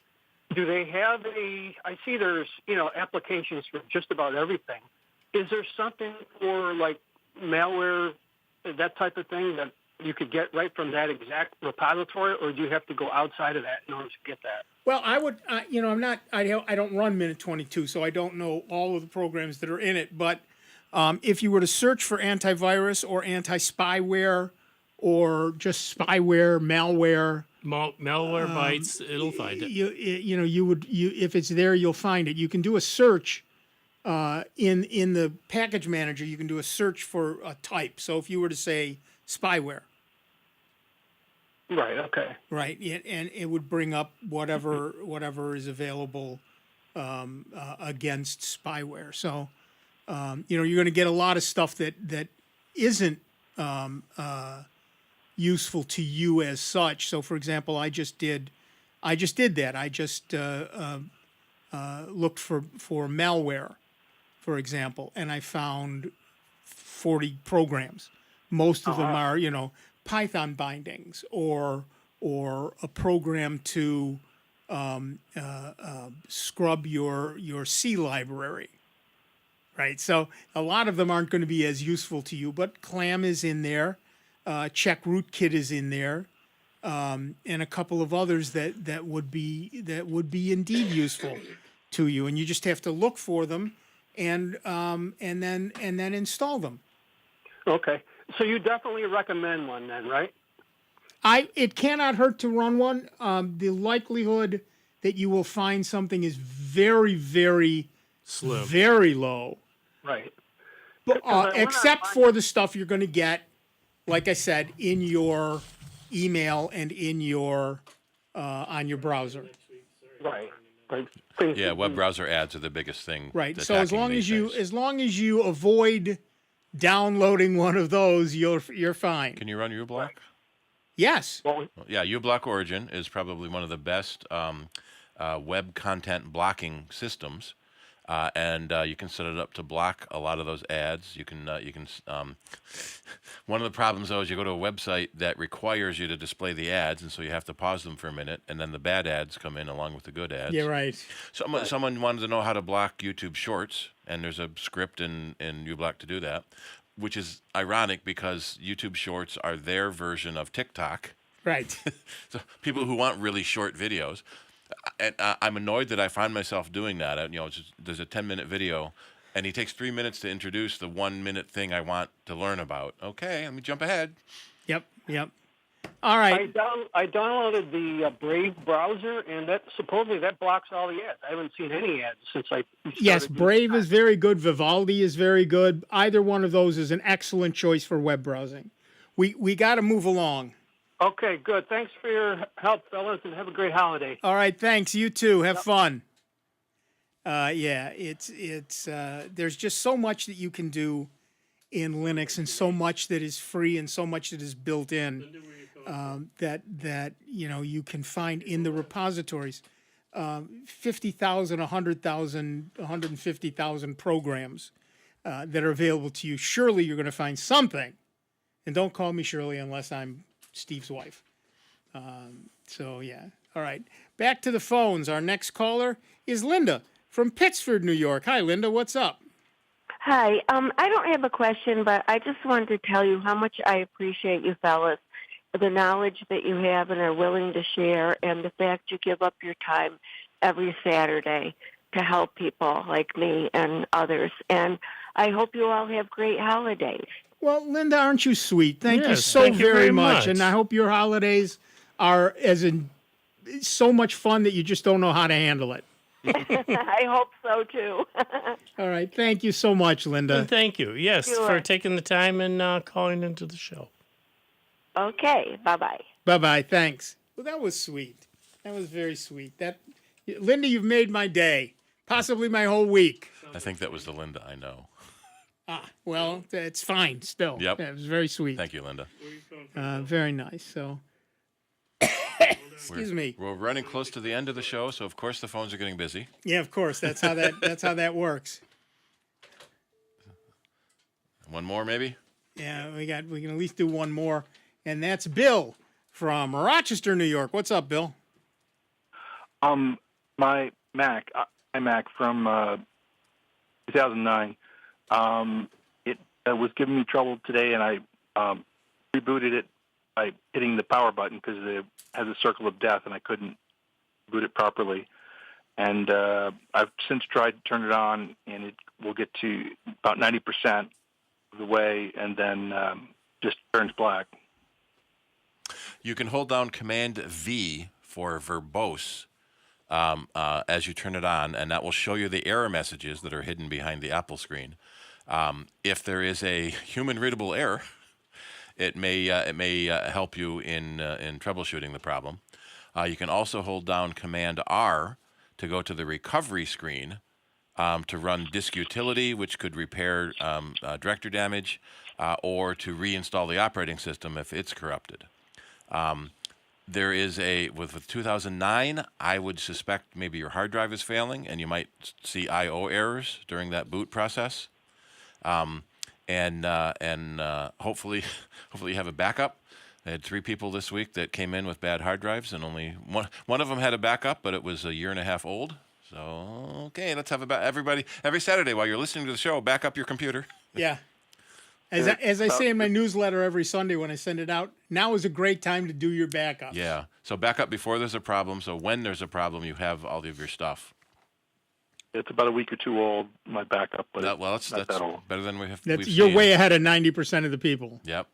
do they have I see there's, applications for just about everything. Is there something for like malware, that type of thing that you could get right from that exact repository, or do you have to go outside of that in order to get that? Well, I would, I don't run Mint 22, so I don't know all of the programs that are in it. But if you were to search for antivirus or anti-spyware or just spyware, malware, Malwarebytes, it'll find it. If it's there, you'll find it. You can do a search in the package manager. You can do a search for a type. So if you were to say spyware, Right. Okay. Right, and it would bring up whatever is available against spyware. So, you're going to get a lot of stuff that isn't useful to you as such. So, for example, I just did that. I just looked for malware, for example, and I found 40 programs. Most of them are, Python bindings or a program to scrub your C library, right? So a lot of them aren't going to be as useful to you, but Clam is in there, Check Rootkit is in there, and a couple of others that would be indeed useful to you, and you just have to look for them and then install them. Okay. So you definitely recommend one then, right? It cannot hurt to run one. The likelihood that you will find something is very, very slim, very low. Right. But, except for the stuff you're going to get, like I said, in your email and in your on your browser. Right. Right. Yeah, web browser ads are the biggest thing. Right. So as long as you avoid downloading one of those, you're fine. Can you run uBlock? Yes. Yeah, uBlock Origin is probably one of the best web content blocking systems, and you can set it up to block a lot of those ads. You can. One of the problems though is you go to a website that requires you to display the ads, and so you have to pause them for a minute, and then the bad ads come in along with the good ads. Yeah, right. Someone wanted to know how to block YouTube Shorts, and there's a script in uBlock to do that, which is ironic because YouTube Shorts are their version of TikTok. Right. So people who want really short videos, and I'm annoyed that I find myself doing that. There's a 10-minute video, and he takes 3 minutes to introduce the 1-minute thing I want to learn about. Okay, let me jump ahead. Yep. All right. I downloaded the Brave browser, and supposedly that blocks all the ads. I haven't seen any ads since I started. Yes, Brave is very good. Vivaldi is very good. Either one of those is an excellent choice for web browsing. We got to move along. Okay, good. Thanks for your help, fellas, and have a great holiday. All right, thanks. You too. Have fun. It's there's just so much that you can do in Linux, and so much that is free, and so much that is built in that you can find in the repositories. 50,000, 100,000, 150,000 programs that are available to you. Surely you're going to find something, and don't call me Shirley unless I'm Steve's wife. All right, back to the phones. Our next caller is Linda from Pittsford, New York. Hi, Linda. What's up? Hi. I don't have a question, but I just wanted to tell you how much I appreciate you fellas, the knowledge that you have and are willing to share, and the fact you give up your time every Saturday to help people like me and others. And I hope you all have great holidays. Well, Linda, aren't you sweet? Thank you Yes, so thank you very very much. much. And I hope your holidays are so much fun that you just don't know how to handle it. I hope so, too. All right. Thank you so much, Linda. And thank you, yes, Sure. for taking the time and calling into the show. Okay, bye-bye. Bye-bye. Thanks. Well, that was sweet. That was very sweet. Linda, you've made my day, possibly my whole week. I think that was the Linda I know. Well, it's fine still. Yep. It was very sweet. Thank you, Linda. Very nice. So, excuse me. We're running close to the end of the show, so of course the phones are getting busy. Yeah, of course. That's how that works. One more, maybe? Yeah, we can at least do one more, and that's Bill from Rochester, New York. What's up, Bill? My Mac, iMac from 2009, it was giving me trouble today, and I rebooted it by hitting the power button because it has a circle of death, and I couldn't boot it properly. And I've since tried to turn it on, and it will get to about 90% of the way, and then just turns black. You can hold down Command V for verbose as you turn it on, and that will show you the error messages that are hidden behind the Apple screen. If there is a human readable error, it may help you in troubleshooting the problem. You can also hold down Command R to go to the recovery screen to run disk utility, which could repair directory damage, or to reinstall the operating system if it's corrupted. There is with 2009, I would suspect maybe your hard drive is failing, and you might see I/O errors during that boot process. And hopefully you have a backup. I had 3 people this week that came in with bad hard drives, and only one of them had a backup, but it was a year and a half old. So, okay, let's have everybody every Saturday while you're listening to the show, back up your computer. Yeah. As I say in my newsletter every Sunday when I send it out, now is a great time to do your backup. Yeah. So back up before there's a problem. So when there's a problem, you have all of your stuff. It's about a week or 2 old, my backup, but that's not that old. Better than we've You're seen. way ahead of 90% of the people. Yep.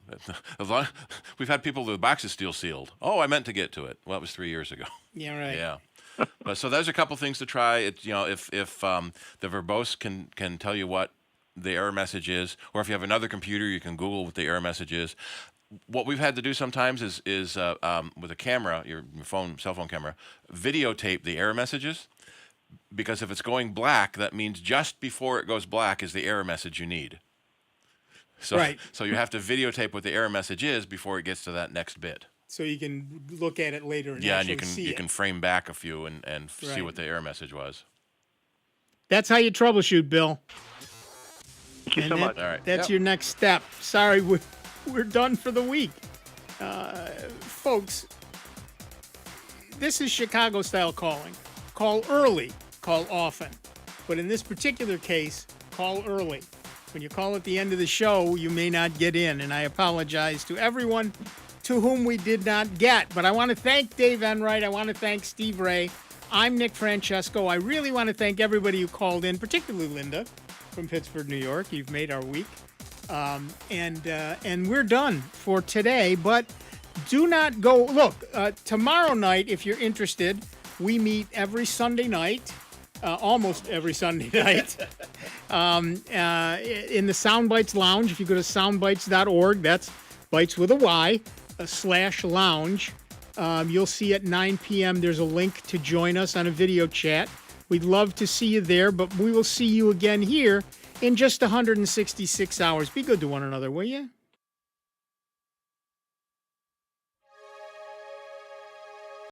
We've had people with boxes still sealed. Oh, I meant to get to it. Well, it was 3 years ago. Yeah, right. Yeah. But so there's a couple things to try. If the verbose can tell you what the error message is, or if you have another computer, you can Google what the error message is. What we've had to do sometimes is with a camera, your cell phone camera, videotape the error messages, because if it's going black, that means just before it goes black is the error message you need. So, right. So you have to videotape what the error message is before it gets to that next bit. So you can look at it later and and see you it. can frame back a few and see Right. what the error message was. That's how you troubleshoot, Bill. Thank you so much. All right. That's your next step. Sorry, we're done for the week. Folks, this is Chicago-style calling. Call early, call often. But in this particular case, call early. When you call at the end of the show, you may not get in, and I apologize to everyone to whom we did not get. But I want to thank Dave Enright. I want to thank Steve Ray. I'm Nick Francesco. I really want to thank everybody who called in, particularly Linda from Pittsford, New York. You've made our week. And we're done for today. But do not go. Look, tomorrow night, if you're interested, we meet every Sunday night, almost every Sunday night, in the Sound Bytes Lounge. If you go to soundbytes.org, that's Bytes with a Y, /lounge. You'll see at 9 p.m. there's a link to join us on a video chat. We'd love to see you there, but we will see you again here in just 166 hours. Be good to one another, will you?